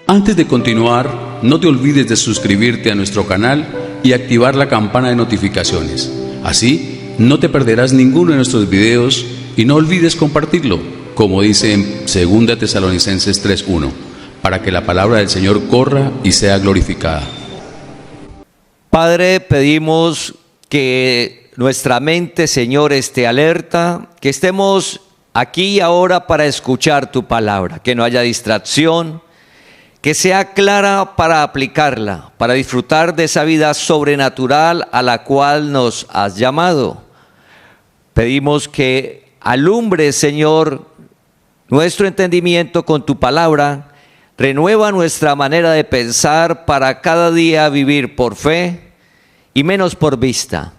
Antes de continuar, no te olvides de suscribirte a nuestro canal y activar la campana de notificaciones. Así, no te perderás ninguno de nuestros videos y no olvides compartirlo, como dice en 2 Tesalonicenses 3:1, para que la palabra del Señor corra y sea glorificada. Padre, pedimos que nuestra mente, Señor, esté alerta, que estemos aquí y ahora para escuchar tu palabra, que no haya distracción, que sea clara para aplicarla, para disfrutar de esa vida sobrenatural a la cual nos has llamado. Pedimos que alumbres, Señor, nuestro entendimiento con tu palabra, renueva nuestra manera de pensar para cada día vivir por fe y menos por vista,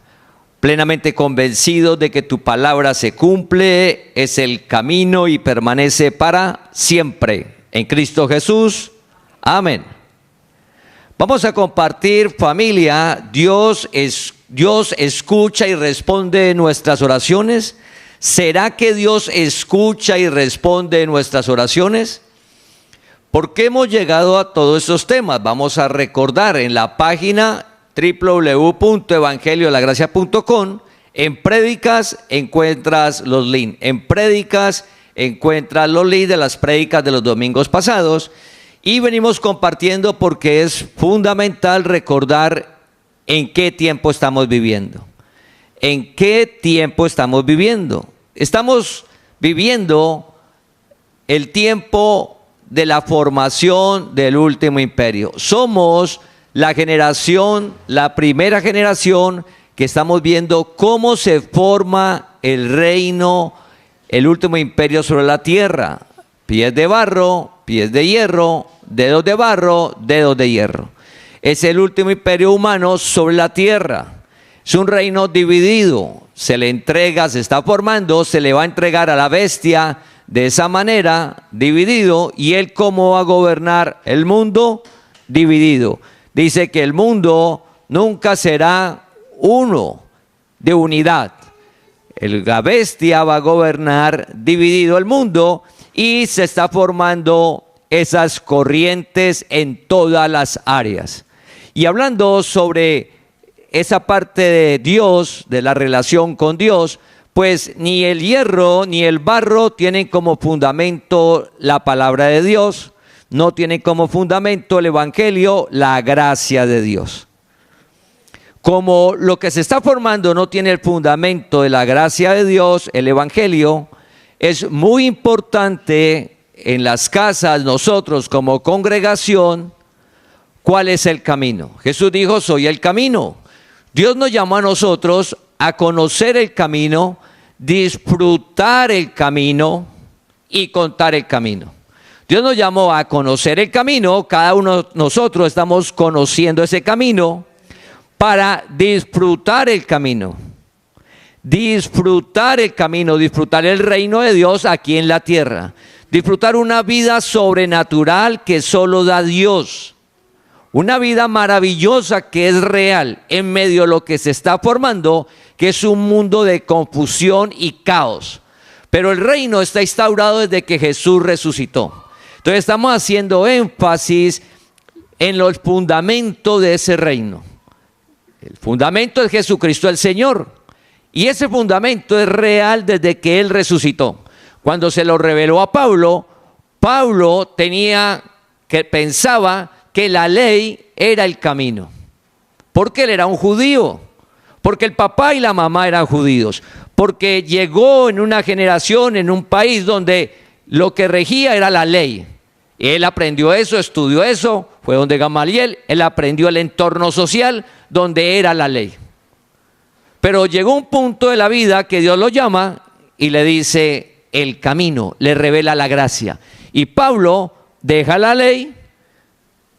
plenamente convencidos de que tu palabra se cumple, es el camino y permanece para siempre. En Cristo Jesús. Amén. Vamos a compartir, familia. Dios escucha y responde nuestras oraciones. ¿Será que Dios escucha y responde nuestras oraciones? ¿Por qué hemos llegado a todos estos temas? Vamos a recordar en la página www.evangeliolagracia.com. En prédicas encuentras los links. En prédicas encuentras los links de las prédicas de los domingos pasados. Y venimos compartiendo porque es fundamental recordar en qué tiempo estamos viviendo. ¿En qué tiempo estamos viviendo? Estamos viviendo el tiempo de la formación del último imperio. Somos la generación, la primera generación que estamos viendo cómo se forma el reino, el último imperio sobre la tierra. Pies de barro, pies de hierro, dedos de barro, dedos de hierro. Es el último imperio humano sobre la tierra. Es un reino dividido. Se le entrega, se está formando, se le va a entregar a la bestia de esa manera, dividido. ¿Y él cómo va a gobernar el mundo? Dividido. Dice que el mundo nunca será uno, de unidad. La bestia va a gobernar dividido el mundo y se está formando esas corrientes en todas las áreas. Y hablando sobre esa parte de Dios, de la relación con Dios, pues ni el hierro ni el barro tienen como fundamento la palabra de Dios, no tienen como fundamento el evangelio, la gracia de Dios. Como lo que se está formando no tiene el fundamento de la gracia de Dios, el evangelio, es muy importante en las casas, nosotros como congregación, ¿cuál es el camino? Jesús dijo, soy el camino. Dios nos llamó a nosotros a conocer el camino, disfrutar el camino y contar el camino. Dios nos llamó a conocer el camino, cada uno de nosotros estamos conociendo ese camino para disfrutar el camino. Disfrutar el camino, disfrutar el reino de Dios aquí en la tierra. Disfrutar una vida sobrenatural que solo da Dios. Una vida maravillosa que es real en medio de lo que se está formando, que es un mundo de confusión y caos. Pero el reino está instaurado desde que Jesús resucitó. Entonces estamos haciendo énfasis en los fundamentos de ese reino. El fundamento es Jesucristo el Señor. Y ese fundamento es real desde que Él resucitó. Cuando se lo reveló a Pablo, Pablo pensaba que la ley era el camino. Porque él era un judío. Porque el papá y la mamá eran judíos. Porque llegó en una generación, en un país donde lo que regía era la ley. Él aprendió eso, estudió eso, fue donde Gamaliel, él aprendió el entorno social donde era la ley. Pero llegó un punto de la vida que Dios lo llama y le dice el camino, le revela la gracia. Y Pablo deja la ley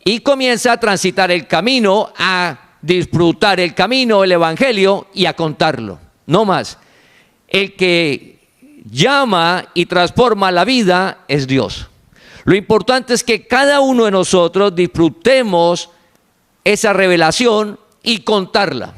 y comienza a transitar el camino, a disfrutar el camino, el evangelio y a contarlo. No más. El que llama y transforma la vida es Dios. Lo importante es que cada uno de nosotros disfrutemos esa revelación y contarla.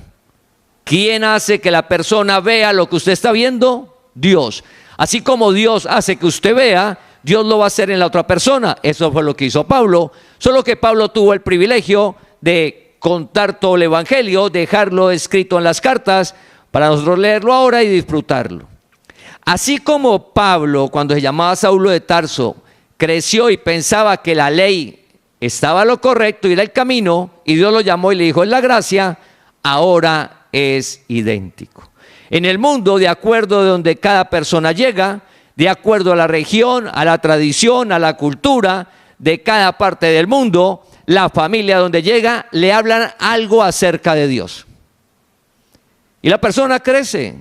¿Quién hace que la persona vea lo que usted está viendo? Dios. Así como Dios hace que usted vea, Dios lo va a hacer en la otra persona. Eso fue lo que hizo Pablo, solo que Pablo tuvo el privilegio de contar todo el evangelio, dejarlo escrito en las cartas para nosotros leerlo ahora y disfrutarlo. Así como Pablo, cuando se llamaba Saulo de Tarso, creció y pensaba que la ley estaba lo correcto y era el camino, y Dios lo llamó y le dijo, es la gracia, ahora es idéntico. En el mundo, de acuerdo de donde cada persona llega, de acuerdo a la región, a la tradición, a la cultura de cada parte del mundo, la familia donde llega le hablan algo acerca de Dios. Y la persona crece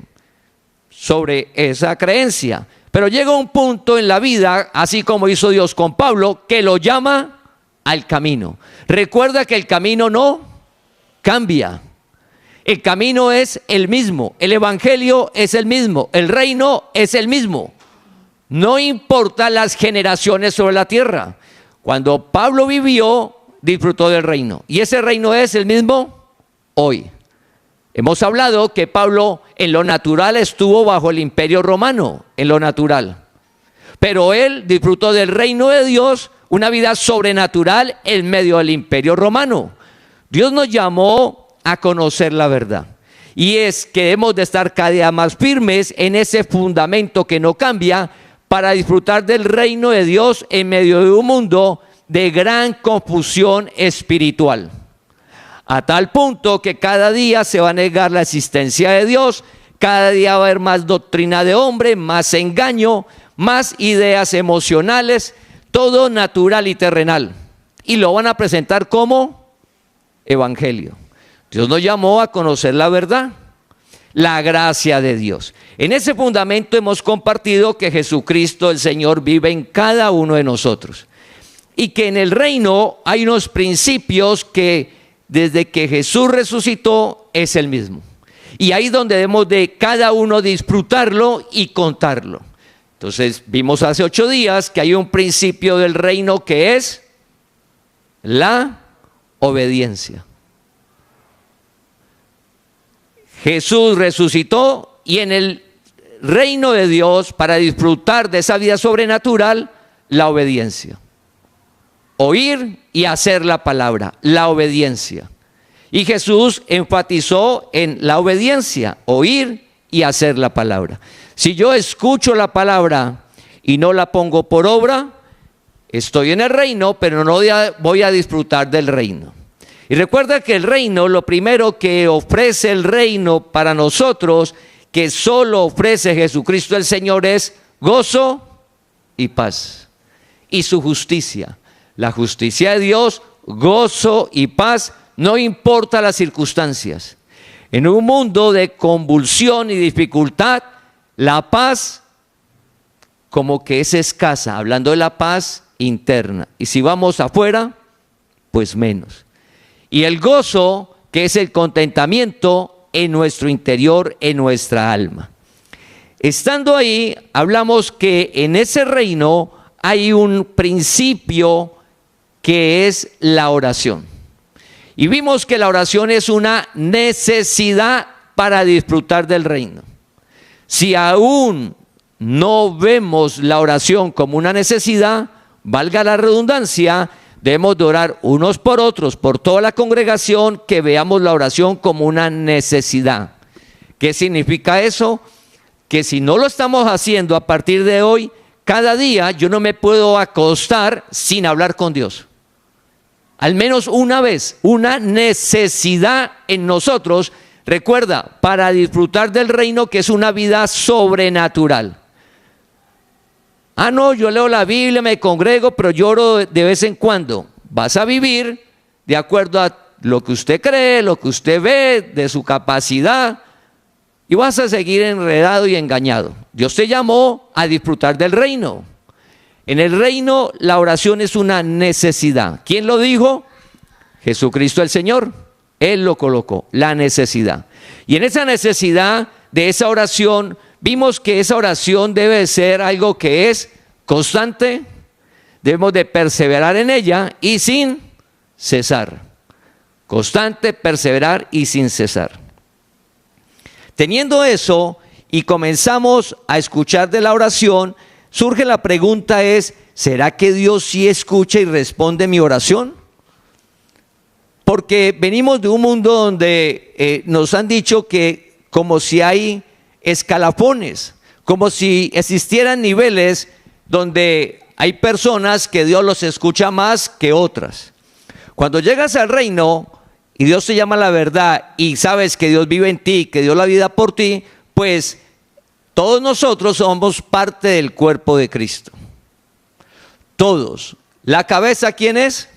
sobre esa creencia. Pero llega un punto en la vida, así como hizo Dios con Pablo, que lo llama al camino. Recuerda que el camino no cambia. El camino es el mismo, el evangelio es el mismo, el reino es el mismo. No importa las generaciones sobre la tierra. Cuando Pablo vivió, disfrutó del reino. Y ese reino es el mismo hoy. Hemos hablado que Pablo en lo natural estuvo bajo el imperio romano, en lo natural. Pero él disfrutó del reino de Dios, una vida sobrenatural en medio del imperio romano. Dios nos llamó a conocer la verdad. Y es que debemos de estar cada día más firmes en ese fundamento que no cambia para disfrutar del reino de Dios en medio de un mundo de gran confusión espiritual. A tal punto que cada día se va a negar la existencia de Dios, cada día va a haber más doctrina de hombre, más engaño, más ideas emocionales, todo natural y terrenal. Y lo van a presentar como evangelio. Dios nos llamó a conocer la verdad, la gracia de Dios. En ese fundamento hemos compartido que Jesucristo el Señor vive en cada uno de nosotros. Y que en el reino hay unos principios que desde que Jesús resucitó es el mismo. Y ahí es donde debemos de cada uno disfrutarlo y contarlo. Entonces vimos hace 8 días que hay un principio del reino que es la obediencia. Jesús resucitó y en el reino de Dios, para disfrutar de esa vida sobrenatural, la obediencia. Oír y hacer la palabra, la obediencia. Y Jesús enfatizó en la obediencia, oír y hacer la palabra. Si yo escucho la palabra y no la pongo por obra, estoy en el reino, pero no voy a disfrutar del reino. Y recuerda que el reino, lo primero que ofrece el reino para nosotros, que solo ofrece Jesucristo el Señor, es gozo y paz. Y su justicia. La justicia de Dios, gozo y paz, no importa las circunstancias. En un mundo de convulsión y dificultad, la paz como que es escasa, hablando de la paz interna. Y si vamos afuera, pues menos. Y el gozo, que es el contentamiento en nuestro interior, en nuestra alma. Estando ahí, hablamos que en ese reino hay un principio que es la oración. Y vimos que la oración es una necesidad para disfrutar del reino. Si aún no vemos la oración como una necesidad, valga la redundancia, debemos de orar unos por otros, por toda la congregación, que veamos la oración como una necesidad. ¿Qué significa eso? Que si no lo estamos haciendo a partir de hoy, cada día yo no me puedo acostar sin hablar con Dios. Al menos una vez, una necesidad en nosotros, recuerda, para disfrutar del reino, que es una vida sobrenatural. Ah, no, yo leo la Biblia, me congrego, pero lloro de vez en cuando. Vas a vivir de acuerdo a lo que usted cree, lo que usted ve, de su capacidad, y vas a seguir enredado y engañado. Dios te llamó a disfrutar del reino. En el reino la oración es una necesidad. ¿Quién lo dijo? Jesucristo el Señor. Él lo colocó, la necesidad. Y en esa necesidad de esa oración, vimos que esa oración debe ser algo que es constante, debemos de perseverar en ella y sin cesar. Constante, perseverar y sin cesar. Teniendo eso y comenzamos a escuchar de la oración, surge la pregunta es, ¿será que Dios sí escucha y responde mi oración? Porque venimos de un mundo donde nos han dicho que como si hay escalafones, como si existieran niveles donde hay personas que Dios los escucha más que otras. Cuando llegas al reino y Dios te llama a la verdad y sabes que Dios vive en ti, que dio la vida por ti, pues todos nosotros somos parte del cuerpo de Cristo. Todos. ¿La cabeza quién es?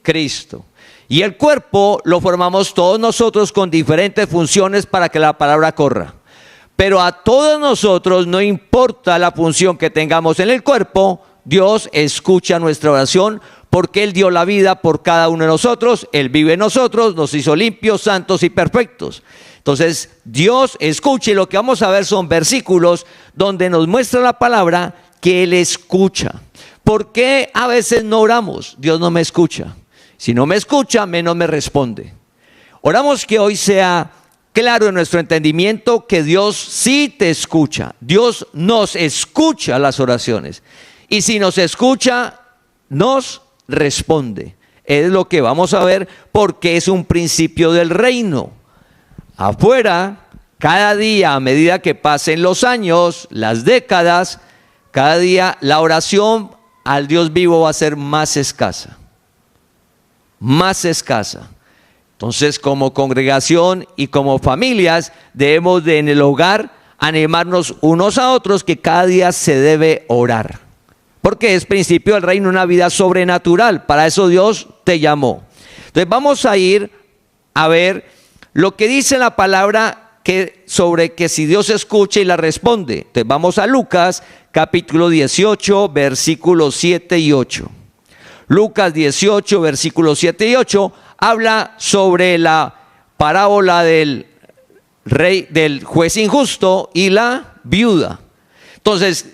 Cristo. Y el cuerpo lo formamos todos nosotros con diferentes funciones para que la palabra corra. Pero a todos nosotros, no importa la función que tengamos en el cuerpo, Dios escucha nuestra oración porque Él dio la vida por cada uno de nosotros, Él vive en nosotros, nos hizo limpios, santos y perfectos. Entonces Dios escucha, y lo que vamos a ver son versículos donde nos muestra la palabra que Él escucha. ¿Por qué a veces no oramos? Dios no me escucha. Si no me escucha, menos me responde. Oramos que hoy sea claro en nuestro entendimiento que Dios sí te escucha. Dios nos escucha las oraciones. Y si nos escucha, nos responde. Es lo que vamos a ver porque es un principio del reino. Afuera, cada día, a medida que pasen los años, las décadas, cada día la oración al Dios vivo va a ser más escasa. Más escasa. Entonces, como congregación y como familias, debemos de en el hogar animarnos unos a otros que cada día se debe orar. Porque es principio del reino, una vida sobrenatural. Para eso Dios te llamó. Entonces vamos a ir a ver lo que dice la palabra sobre que si Dios escucha y la responde. Entonces vamos a Lucas capítulo 18, versículos 7 y 8. Lucas 18, versículos 7 y 8 habla sobre la parábola del juez injusto y la viuda. Entonces,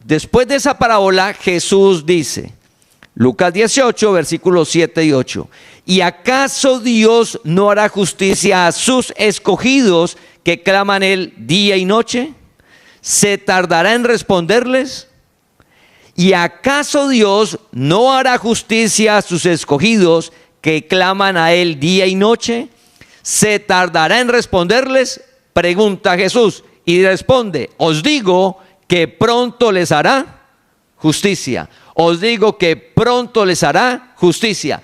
después de esa parábola, Jesús dice, Lucas 18, versículos 7 y 8, ¿y acaso Dios no hará justicia a sus escogidos que claman Él día y noche? ¿Se tardará en responderles? ¿Y acaso Dios no hará justicia a sus escogidos que claman a Él día y noche? ¿Se tardará en responderles? Pregunta Jesús y responde, os digo que pronto les hará justicia. Os digo que pronto les hará justicia.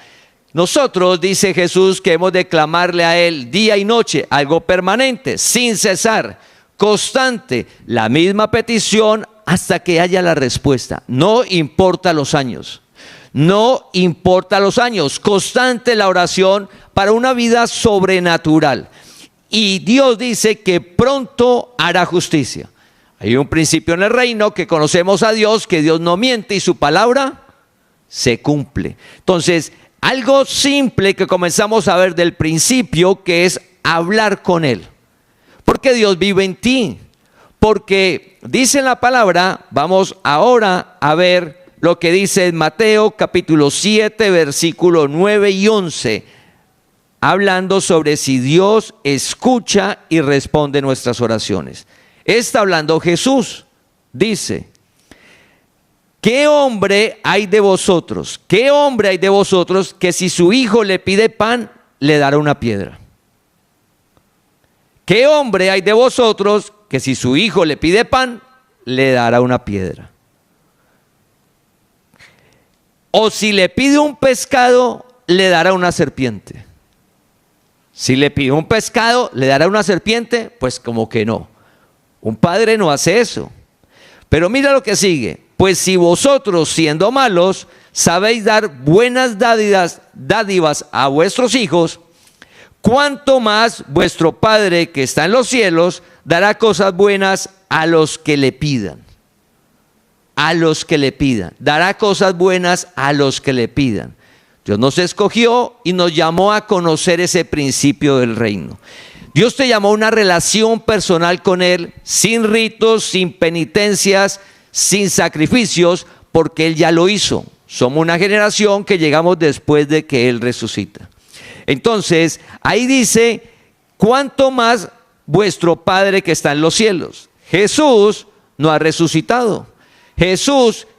Nosotros, dice Jesús, que hemos de clamarle a Él día y noche, algo permanente, sin cesar, constante, la misma petición hasta que haya la respuesta. No importa los años. No importa los años. Constante la oración para una vida sobrenatural. Y Dios dice que pronto hará justicia. Hay un principio en el reino que conocemos a Dios, que Dios no miente y su palabra se cumple. Entonces, algo simple que comenzamos a ver del principio, que es hablar con Él. Porque Dios vive en ti. Porque dice en la palabra, vamos ahora a ver lo que dice en Mateo capítulo 7, versículo 9 y 11, hablando sobre si Dios escucha y responde nuestras oraciones. Está hablando Jesús, dice, ¿qué hombre hay de vosotros? ¿Qué hombre hay de vosotros que si su hijo le pide pan, le dará una piedra? ¿Qué hombre hay de vosotros que si su hijo le pide pan, le dará una piedra? O si le pide un pescado, le dará una serpiente. Si le pide un pescado, ¿le dará una serpiente? Pues como que no. Un padre no hace eso. Pero mira lo que sigue. Pues si vosotros, siendo malos, sabéis dar buenas dádivas a vuestros hijos, ¿cuánto más vuestro Padre que está en los cielos dará cosas buenas a los que le pidan? A los que le pidan. Dará cosas buenas a los que le pidan. Dios nos escogió y nos llamó a conocer ese principio del reino. Dios te llamó a una relación personal con Él, sin ritos, sin penitencias, sin sacrificios, porque Él ya lo hizo. Somos una generación que llegamos después de que Él resucita. Entonces, ahí dice, ¿cuánto más vuestro Padre que está en los cielos? Jesús no ha resucitado.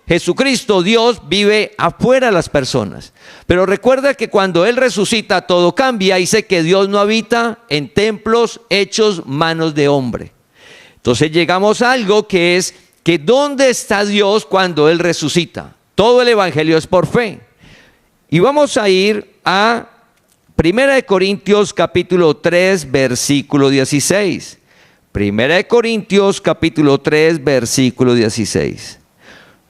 Jesucristo, Dios, vive afuera de las personas. Pero recuerda que cuando Él resucita, todo cambia. Dice que Dios no habita en templos hechos manos de hombre. Entonces llegamos a algo que es que ¿dónde está Dios cuando Él resucita? Todo el evangelio es por fe. Y vamos a ir a 1 Corintios capítulo 3, versículo 16. 1 Corintios capítulo 3, versículo 16.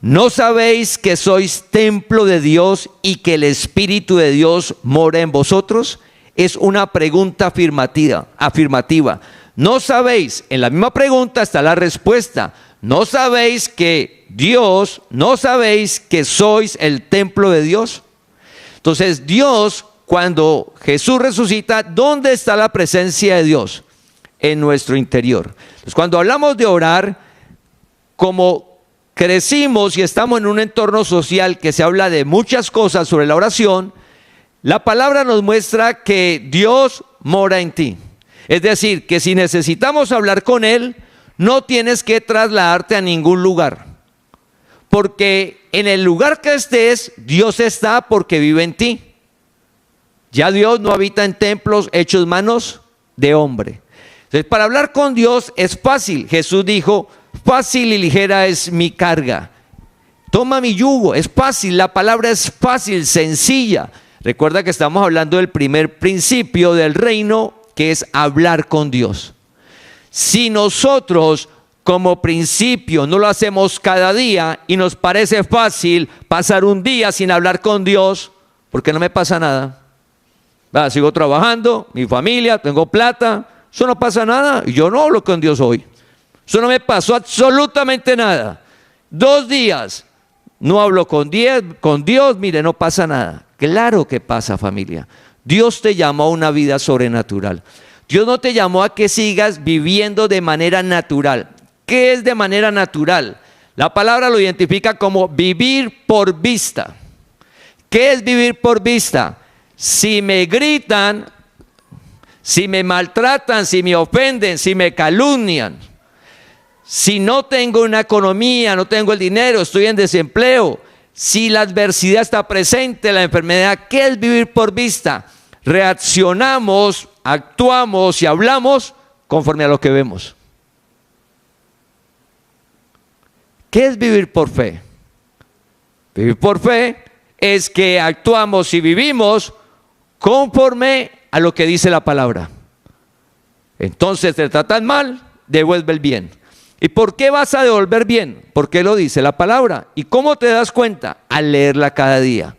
¿No sabéis que sois templo de Dios y que el Espíritu de Dios mora en vosotros? Es una pregunta afirmativa. ¿No sabéis? En la misma pregunta está la respuesta. ¿No sabéis que no sabéis que sois el templo de Dios? Entonces Dios, cuando Jesús resucita, ¿dónde está la presencia de Dios? En nuestro interior. Entonces, cuando hablamos de orar, como crecimos y estamos en un entorno social que se habla de muchas cosas sobre la oración, la palabra nos muestra que Dios mora en ti. Es decir, que si necesitamos hablar con Él, no tienes que trasladarte a ningún lugar. Porque en el lugar que estés, Dios está porque vive en ti. Ya Dios no habita en templos hechos manos de hombre. Entonces, para hablar con Dios es fácil. Jesús dijo, fácil y ligera es mi carga. Toma mi yugo, es fácil, la palabra es fácil, sencilla. Recuerda que estamos hablando del primer principio del reino, que es hablar con Dios. Si nosotros como principio no lo hacemos cada día y nos parece fácil pasar un día sin hablar con Dios, porque no me pasa nada. Sigo trabajando, mi familia, tengo plata, eso no pasa nada, y yo no hablo con Dios hoy. Eso no me pasó absolutamente nada. 2 días no hablo con Dios, mire, no pasa nada. Claro que pasa, familia. Dios te llamó a una vida sobrenatural. Dios no te llamó a que sigas viviendo de manera natural. ¿Qué es de manera natural? La palabra lo identifica como vivir por vista. ¿Qué es vivir por vista? Si me gritan, si me maltratan, si me ofenden, si me calumnian, si no tengo una economía, no tengo el dinero, estoy en desempleo, si la adversidad está presente, la enfermedad, ¿qué es vivir por vista? Reaccionamos, actuamos y hablamos conforme a lo que vemos. ¿Qué es vivir por fe? Vivir por fe es que actuamos y vivimos conforme a lo que dice la palabra. Entonces te tratan mal, devuelve el bien. ¿Y por qué vas a devolver bien? Porque lo dice la palabra. ¿Y cómo te das cuenta? Al leerla cada día.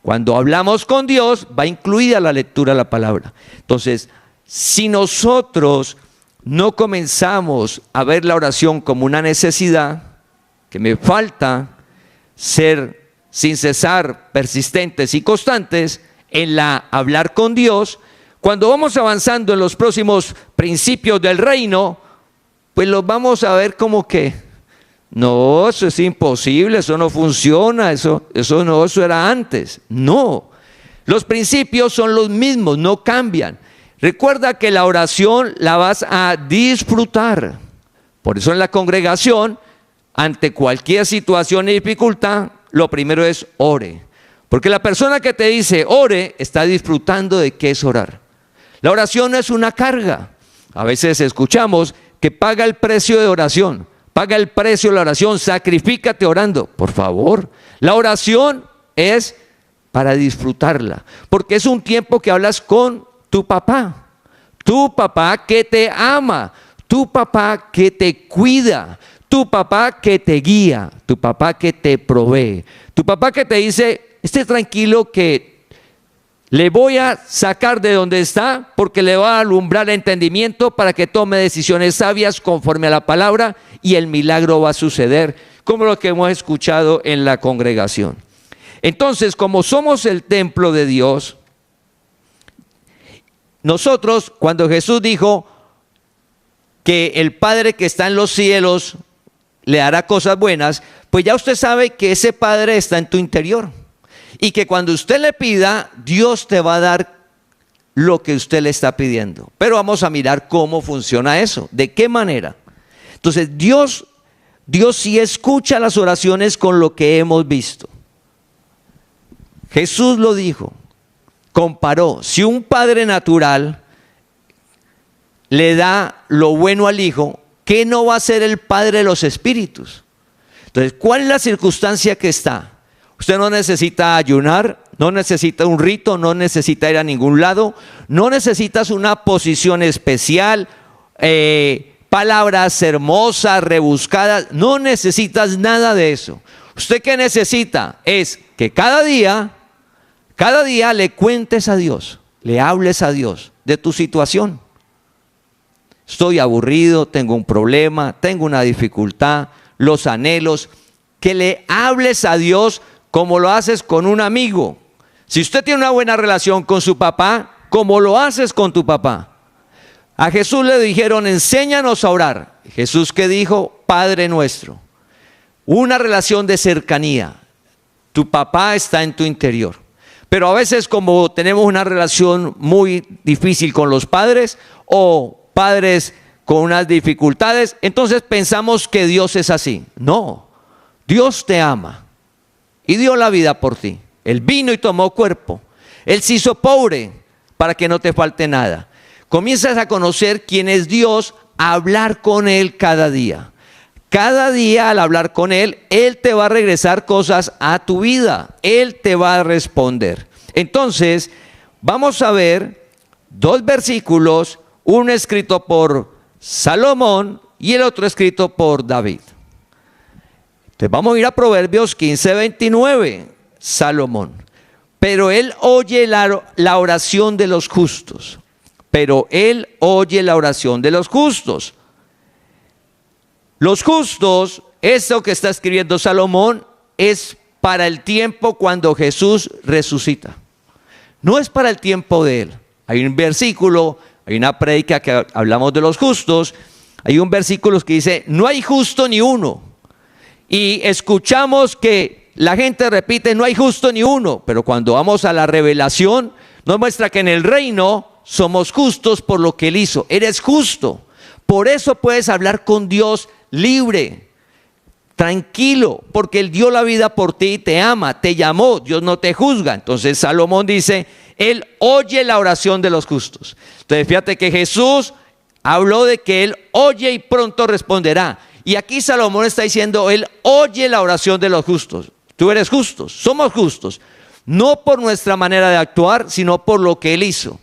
Cuando hablamos con Dios, va incluida la lectura de la palabra. Entonces, si nosotros no comenzamos a ver la oración como una necesidad, que me falta ser sin cesar persistentes y constantes en hablar con Dios, cuando vamos avanzando en los próximos principios del reino, pues los vamos a ver como que no, eso es imposible, eso no funciona, eso era antes. No, los principios son los mismos, no cambian. Recuerda que la oración la vas a disfrutar. Por eso en la congregación, ante cualquier situación y dificultad, lo primero es ore. Porque la persona que te dice ore está disfrutando de qué es orar. La oración no es una carga. A veces escuchamos que paga el precio de oración, paga el precio de la oración, sacrifícate orando. Por favor, la oración es para disfrutarla, porque es un tiempo que hablas con tu papá que te ama, tu papá que te cuida, tu papá que te guía, tu papá que te provee, tu papá que te dice, esté tranquilo que le voy a sacar de donde está porque le va a alumbrar el entendimiento para que tome decisiones sabias conforme a la palabra y el milagro va a suceder, como lo que hemos escuchado en la congregación. Entonces, como somos el templo de Dios, nosotros, cuando Jesús dijo que el Padre que está en los cielos le hará cosas buenas, pues ya usted sabe que ese Padre está en tu interior. Y que cuando usted le pida, Dios te va a dar lo que usted le está pidiendo. Pero vamos a mirar cómo funciona eso, de qué manera. Entonces Dios Dios sí escucha las oraciones con lo que hemos visto. Jesús lo dijo, comparó, si un padre natural le da lo bueno al hijo, ¿qué no va a hacer el Padre de los Espíritus? Entonces, ¿cuál es la circunstancia que está? Usted no necesita ayunar, no necesita un rito, no necesita ir a ningún lado, no necesitas una posición especial, palabras hermosas, rebuscadas, no necesitas nada de eso. Usted ¿qué necesita? Es que cada día le cuentes a Dios, le hables a Dios de tu situación. Estoy aburrido, tengo un problema, tengo una dificultad, los anhelos, que le hables a Dios como lo haces con un amigo. Si usted tiene una buena relación con su papá, como lo haces con tu papá. A Jesús le dijeron, enséñanos a orar. Jesús, ¿qué dijo? Padre nuestro. Una relación de cercanía. Tu papá está en tu interior. Pero a veces, como tenemos una relación muy difícil con los padres o padres con unas dificultades, entonces pensamos que Dios es así. No, Dios te ama y dio la vida por ti. Él vino y tomó cuerpo. Él se hizo pobre para que no te falte nada. Comienzas a conocer quién es Dios, a hablar con Él cada día. Cada día al hablar con Él, Él te va a regresar cosas a tu vida. Él te va a responder. Entonces, vamos a ver dos versículos, uno escrito por Salomón y el otro escrito por David. Entonces vamos a ir a Proverbios 15:29, Salomón. Pero él oye la oración de los justos. Pero él oye la oración de los justos. Los justos, esto que está escribiendo Salomón, es para el tiempo cuando Jesús resucita. No es para el tiempo de él. Hay un versículo, hay una prédica que hablamos de los justos, hay un versículo que dice, no hay justo ni uno. Y escuchamos que la gente repite, no hay justo ni uno, pero cuando vamos a la revelación, nos muestra que en el reino somos justos por lo que Él hizo. Eres justo. Por eso puedes hablar con Dios libre, tranquilo, porque Él dio la vida por ti, te ama, te llamó, Dios no te juzga. Entonces Salomón dice, Él oye la oración de los justos. Entonces fíjate que Jesús habló de que Él oye y pronto responderá. Y aquí Salomón está diciendo, Él oye la oración de los justos. Tú eres justo, somos justos. No por nuestra manera de actuar, sino por lo que Él hizo.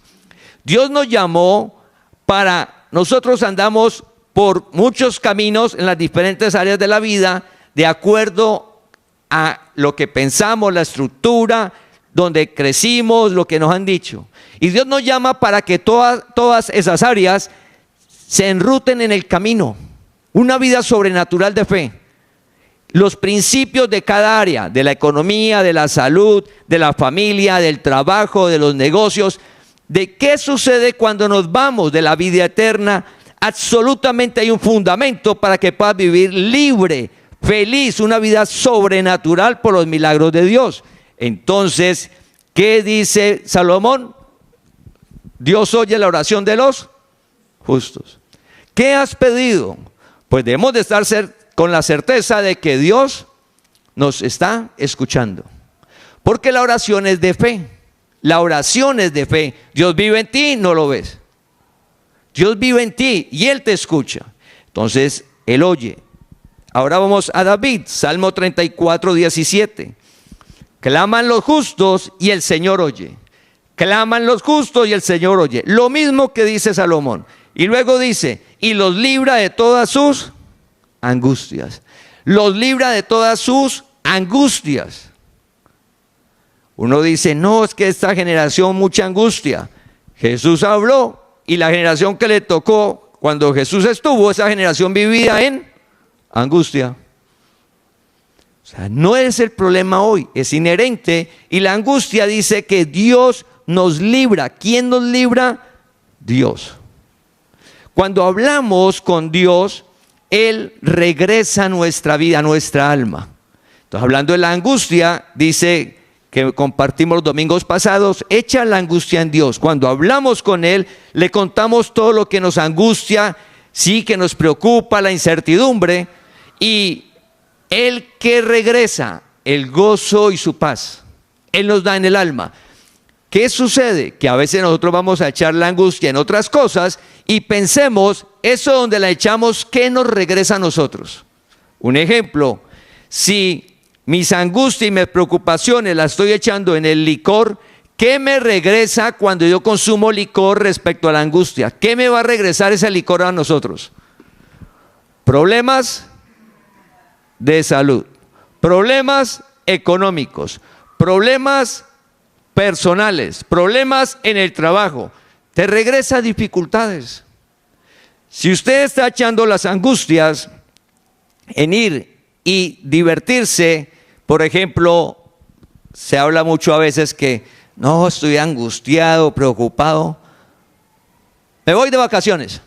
Dios nos llamó para, nosotros andamos por muchos caminos en las diferentes áreas de la vida, de acuerdo a lo que pensamos, la estructura, donde crecimos, lo que nos han dicho. Y Dios nos llama para que todas esas áreas se enruten en el camino. Una vida sobrenatural de fe. Los principios de cada área, de la economía, de la salud, de la familia, del trabajo, de los negocios, de qué sucede cuando nos vamos de la vida eterna. Absolutamente hay un fundamento para que puedas vivir libre, feliz, una vida sobrenatural por los milagros de Dios. Entonces, ¿qué dice Salomón? Dios oye la oración de los justos. ¿Qué has pedido? Pues debemos de estar con la certeza de que Dios nos está escuchando. Porque la oración es de fe. La oración es de fe. Dios vive en ti, no lo ves. Dios vive en ti y Él te escucha. Entonces, Él oye. Ahora vamos a David, Salmo 34:17. Claman los justos y el Señor oye. Claman los justos y el Señor oye. Lo mismo que dice Salomón. Y luego dice, y los libra de todas sus angustias. Los libra de todas sus angustias. Uno dice, no, es que esta generación mucha angustia. Jesús habló y la generación que le tocó cuando Jesús estuvo, esa generación vivía en angustia. O sea, no es el problema hoy, es inherente. Y la angustia dice que Dios nos libra. ¿Quién nos libra? Dios. Cuando hablamos con Dios, Él regresa a nuestra vida, a nuestra alma. Entonces, hablando de la angustia, dice que compartimos los domingos pasados, echa la angustia en Dios. Cuando hablamos con Él, le contamos todo lo que nos angustia, sí, que nos preocupa, la incertidumbre, Y el que regresa, el gozo y su paz, Él nos da en el alma. ¿Qué sucede? Que a veces nosotros vamos a echar la angustia en otras cosas y pensemos, eso donde la echamos, ¿qué nos regresa a nosotros? Un ejemplo, si mis angustias y mis preocupaciones las estoy echando en el licor, ¿qué me regresa cuando yo consumo licor respecto a la angustia? ¿Qué me va a regresar ese licor a nosotros? Problemas de salud, problemas económicos, problemas personales, problemas en el trabajo. Te regresa dificultades. Si usted está echando las angustias en ir y divertirse, por ejemplo, se habla mucho a veces que no, estoy angustiado, preocupado, me voy de vacaciones.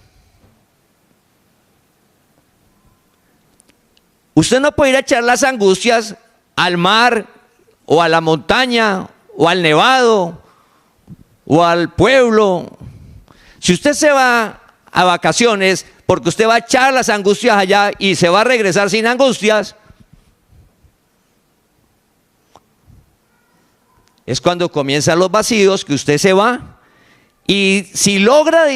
Usted no puede ir a echar las angustias al mar o a la montaña o al nevado o al pueblo. Si usted se va a vacaciones porque usted va a echar las angustias allá y se va a regresar sin angustias, es cuando comienzan los vacíos, que usted se va y si logra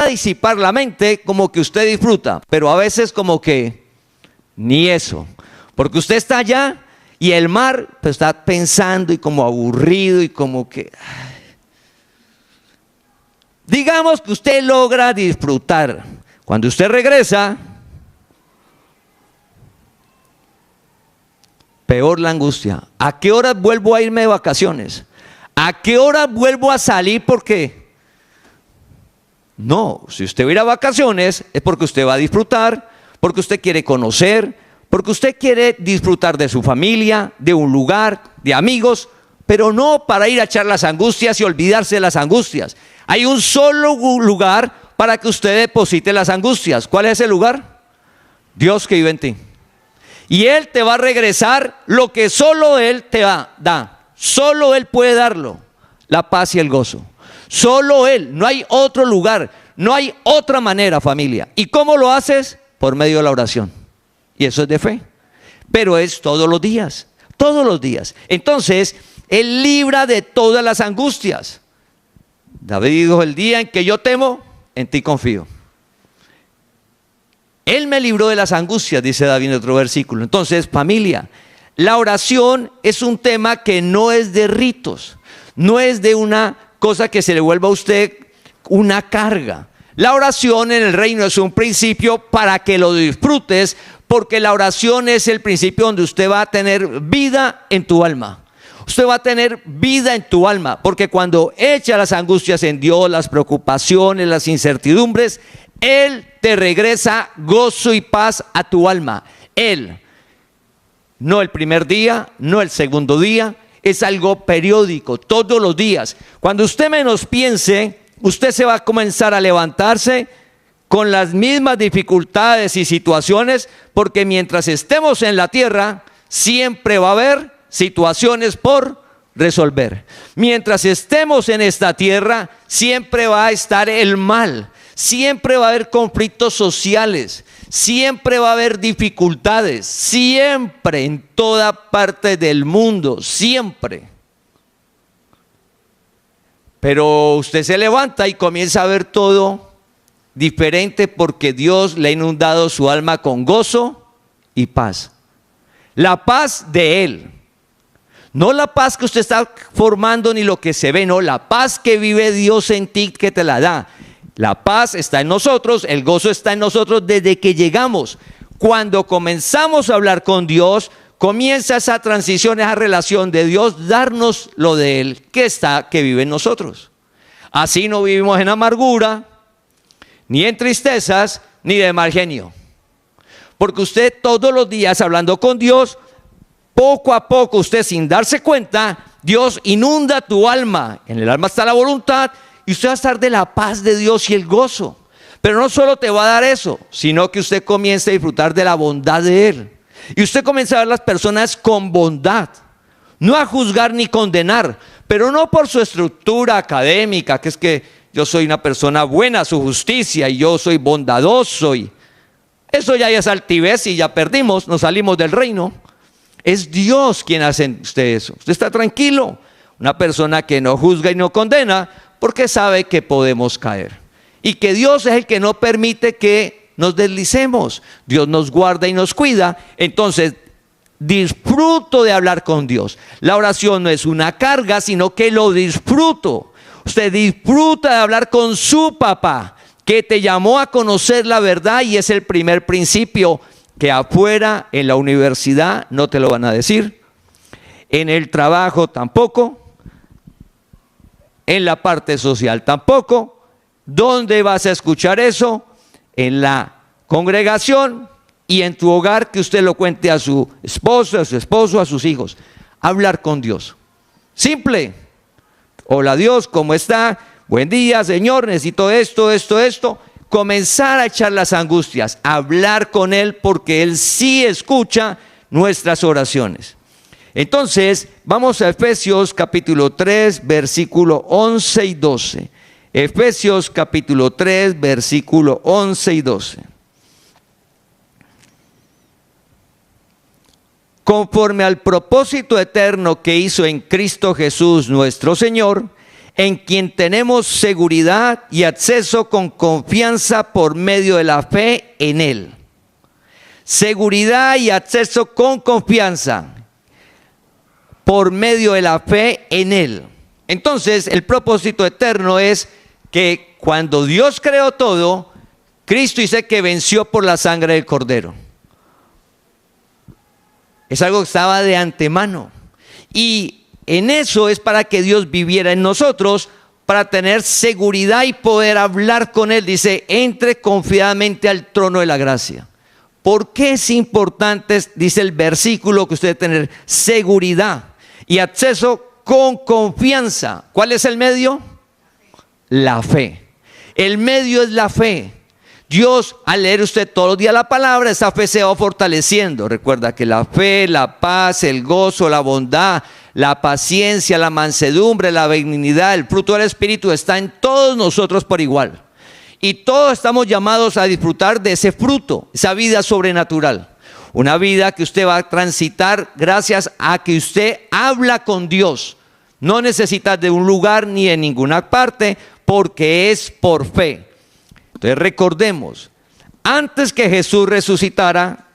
disipar la mente, como que usted disfruta, pero a veces como que ni eso, porque usted está allá y el mar pues, está pensando y como aburrido y como que... Digamos que usted logra disfrutar. Cuando usted regresa, peor la angustia. ¿A qué hora vuelvo a irme de vacaciones? ¿A qué hora vuelvo a salir? Porque no, si usted va a ir a vacaciones es porque usted va a disfrutar, porque usted quiere conocer, porque usted quiere disfrutar de su familia, de un lugar, de amigos, pero no para ir a echar las angustias y olvidarse de las angustias. Hay un solo lugar para que usted deposite las angustias. ¿Cuál es ese lugar? Dios que vive en ti. Y Él te va a regresar lo que solo Él te da. Solo Él puede darlo, la paz y el gozo. Solo Él, no hay otro lugar, no hay otra manera, familia. ¿Y cómo lo haces? Por medio de la oración. Y eso es de fe. Pero es todos los días, todos los días. Entonces, Él libra de todas las angustias. David dijo, el día en que yo temo, en ti confío. Él me libró de las angustias, dice David en otro versículo. Entonces, familia, la oración es un tema que no es de ritos, no es de una cosa que se le vuelva a usted una carga. La oración en el reino es un principio para que lo disfrutes, porque la oración es el principio donde usted va a tener vida en tu alma. Usted va a tener vida en tu alma, porque cuando echa las angustias en Dios, las preocupaciones, las incertidumbres, Él te regresa gozo y paz a tu alma. Él, no el primer día, no el segundo día, es algo periódico, todos los días. Cuando usted menos piense, usted se va a comenzar a levantarse con las mismas dificultades y situaciones, porque mientras estemos en la tierra, siempre va a haber situaciones por resolver. Mientras estemos en esta tierra, siempre va a estar el mal, siempre va a haber conflictos sociales, siempre va a haber dificultades, siempre, en toda parte del mundo, siempre. Pero usted se levanta y comienza a ver todo diferente, porque Dios le ha inundado su alma con gozo y paz. La paz de Él. No la paz que usted está formando ni lo que se ve, no, la paz que vive Dios en ti, que te la da. La paz está en nosotros, el gozo está en nosotros desde que llegamos. Cuando comenzamos a hablar con Dios, comienza esa transición, esa relación de Dios, darnos lo de Él que vive en nosotros. Así no vivimos en amargura, ni en tristezas, ni de mal genio. Porque usted todos los días hablando con Dios, poco a poco, usted sin darse cuenta, Dios inunda tu alma. En el alma está la voluntad y usted va a estar de la paz de Dios y el gozo. Pero no solo te va a dar eso, sino que usted comienza a disfrutar de la bondad de Él. Y usted comienza a ver las personas con bondad, no a juzgar ni condenar, pero no por su estructura académica, que es que yo soy una persona buena, su justicia, y yo soy bondadoso. Eso ya es altivez y ya perdimos, nos salimos del reino. Es Dios quien hace usted eso. Usted está tranquilo. Una persona que no juzga y no condena porque sabe que podemos caer. Y que Dios es el que no permite que nos deslicemos. Dios nos guarda y nos cuida. Entonces, disfruto de hablar con Dios. La oración no es una carga, sino que lo disfruto. Usted disfruta de hablar con su papá, que te llamó a conocer la verdad, y es el primer principio que afuera en la universidad no te lo van a decir, en el trabajo tampoco, en la parte social tampoco. ¿Dónde vas a escuchar eso? En la congregación y en tu hogar, que usted lo cuente a su esposo, a sus hijos. Hablar con Dios. Simple. Hola Dios, ¿cómo está? Buen día, Señor, necesito esto. Comenzar a echar las angustias, hablar con Él, porque Él sí escucha nuestras oraciones. Entonces, vamos a Efesios capítulo 3, versículo 11 y 12. Efesios capítulo 3, versículo 11 y 12. Conforme al propósito eterno que hizo en Cristo Jesús nuestro Señor, en quien tenemos seguridad y acceso con confianza por medio de la fe en Él. Seguridad y acceso con confianza por medio de la fe en Él. Entonces, el propósito eterno es que cuando Dios creó todo, Cristo dice que venció por la sangre del Cordero. Es algo que estaba de antemano. Y en eso es para que Dios viviera en nosotros, para tener seguridad y poder hablar con Él. Dice, entre confiadamente al trono de la gracia. ¿Por qué es importante, dice el versículo, que usted debe tener seguridad y acceso con confianza? ¿Cuál es el medio? La fe. El medio es la fe. Dios, al leer usted todos los días la palabra, esa fe se va fortaleciendo. Recuerda que la fe, la paz, el gozo, la bondad, la paciencia, la mansedumbre, la benignidad, el fruto del Espíritu está en todos nosotros por igual. Y todos estamos llamados a disfrutar de ese fruto, esa vida sobrenatural. Una vida que usted va a transitar gracias a que usted habla con Dios. No necesitas de un lugar ni de ninguna parte, porque es por fe. Entonces recordemos, antes que Jesús resucitara,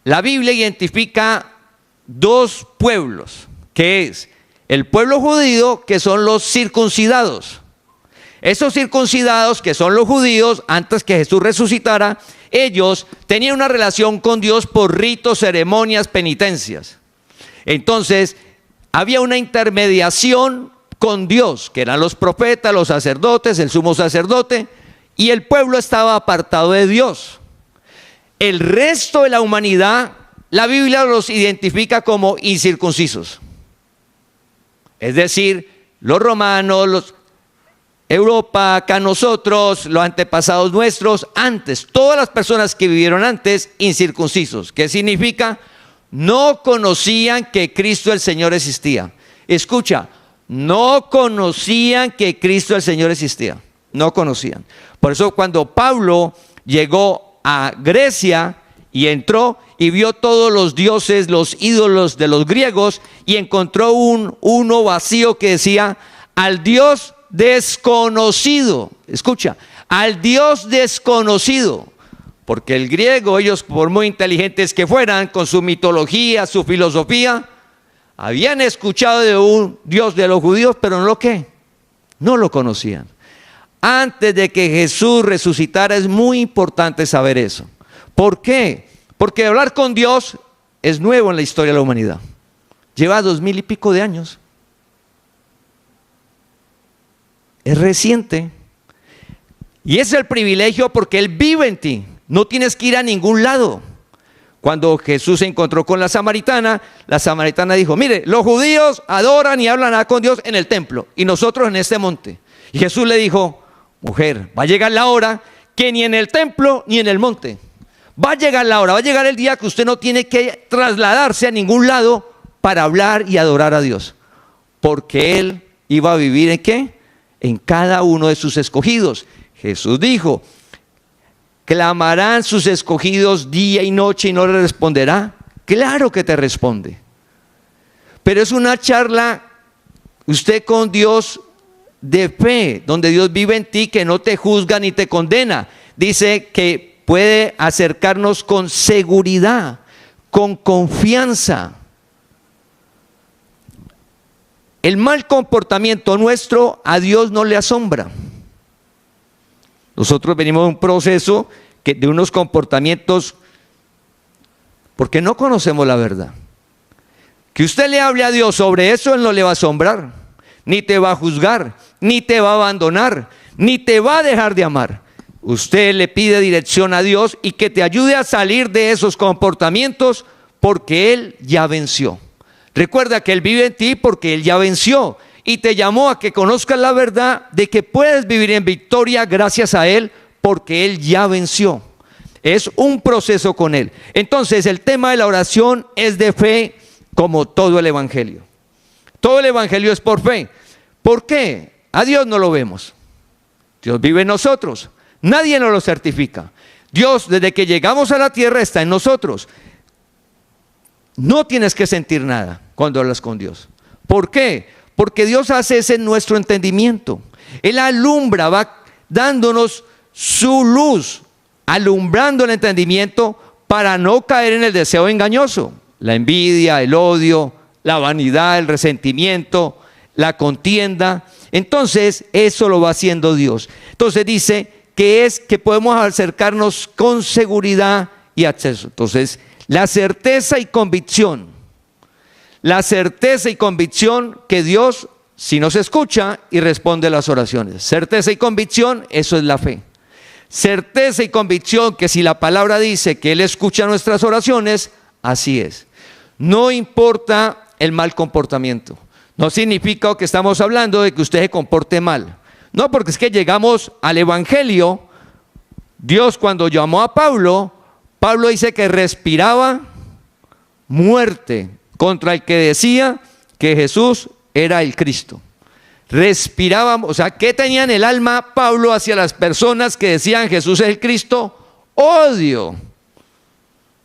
la Biblia identifica dos pueblos, que es el pueblo judío, que son los circuncidados. Esos circuncidados, que son los judíos, antes que Jesús resucitara, ellos tenían una relación con Dios por ritos, ceremonias, penitencias. Entonces, había una intermediación con Dios, que eran los profetas, los sacerdotes, el sumo sacerdote, y el pueblo estaba apartado de Dios. El resto de la humanidad, la Biblia los identifica como incircuncisos. Es decir, los romanos, Europa, acá nosotros, los antepasados nuestros, antes, todas las personas que vivieron antes, incircuncisos. ¿Qué significa? No conocían que Cristo el Señor existía. Escucha, no conocían que Cristo el Señor existía. No conocían. Por eso cuando Pablo llegó a Grecia y entró y vio todos los dioses, los ídolos de los griegos, y encontró uno vacío que decía, al Dios desconocido. Escucha, al Dios desconocido. Porque el griego, ellos por muy inteligentes que fueran, con su mitología, su filosofía, habían escuchado de un Dios de los judíos, pero no lo conocían. Antes de que Jesús resucitara, es muy importante saber eso. ¿Por qué? Porque hablar con Dios es nuevo en la historia de la humanidad. Lleva 2000 y pico de años. Es reciente. Y es el privilegio porque Él vive en ti. No tienes que ir a ningún lado. Cuando Jesús se encontró con la samaritana dijo, mire, los judíos adoran y hablan con Dios en el templo, y nosotros en este monte. Y Jesús le dijo, mujer, va a llegar la hora que ni en el templo ni en el monte. Va a llegar la hora, va a llegar el día que usted no tiene que trasladarse a ningún lado para hablar y adorar a Dios. Porque Él iba a vivir ¿en qué? En cada uno de sus escogidos. Jesús dijo, ¿Clamarán sus escogidos día y noche y no le responderá? Claro que te responde. Pero es una charla, usted con Dios, de fe, donde Dios vive en ti, que no te juzga ni te condena. Dice que puede acercarnos con seguridad, con confianza. El mal comportamiento nuestro a Dios no le asombra. Nosotros venimos de un proceso de unos comportamientos porque no conocemos la verdad. Que usted le hable a Dios sobre eso, Él no le va a asombrar, ni te va a juzgar, ni te va a abandonar, ni te va a dejar de amar. Usted le pide dirección a Dios y que te ayude a salir de esos comportamientos porque Él ya venció. Recuerda que Él vive en ti porque Él ya venció y te llamó a que conozcas la verdad de que puedes vivir en victoria gracias a Él porque Él ya venció. Es un proceso con Él. Entonces el tema de la oración es de fe como todo el Evangelio. Todo el Evangelio es por fe. ¿Por qué? A Dios no lo vemos. Dios vive en nosotros. Nadie nos lo certifica. Dios, desde que llegamos a la tierra, está en nosotros. No tienes que sentir nada cuando hablas con Dios. ¿Por qué? Porque Dios hace ese en nuestro entendimiento. Él alumbra, va dándonos su luz, alumbrando el entendimiento para no caer en el deseo engañoso. La envidia, el odio, la vanidad, el resentimiento, la contienda. Entonces, eso lo va haciendo Dios. Entonces dice que es que podemos acercarnos con seguridad y acceso. Entonces, la certeza y convicción. La certeza y convicción que Dios, si nos escucha y responde las oraciones. Certeza y convicción, eso es la fe. Certeza y convicción que si la palabra dice que Él escucha nuestras oraciones, así es. No importa el mal comportamiento. No significa que estamos hablando de que usted se comporte mal. No, porque es que llegamos al Evangelio. Dios, cuando llamó a Pablo, Pablo dice que respiraba muerte contra el que decía que Jesús era el Cristo. Respiraba, o sea, ¿qué tenía en el alma Pablo hacia las personas que decían Jesús es el Cristo? Odio.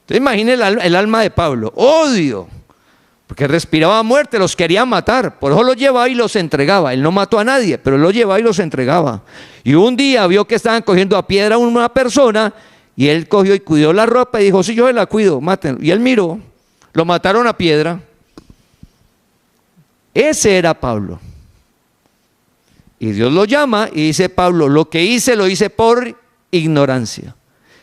Entonces imagine el alma de Pablo, odio. Porque respiraba muerte, los quería matar, por eso los llevaba y los entregaba. Él no mató a nadie, pero él los llevaba y los entregaba. Y un día vio que estaban cogiendo a piedra a una persona y él cogió y cuidó la ropa y dijo, sí, yo se la cuido, mátenlo. Y él miró, lo mataron a piedra. Ese era Pablo. Y Dios lo llama y dice, Pablo, lo que hice lo hice por ignorancia.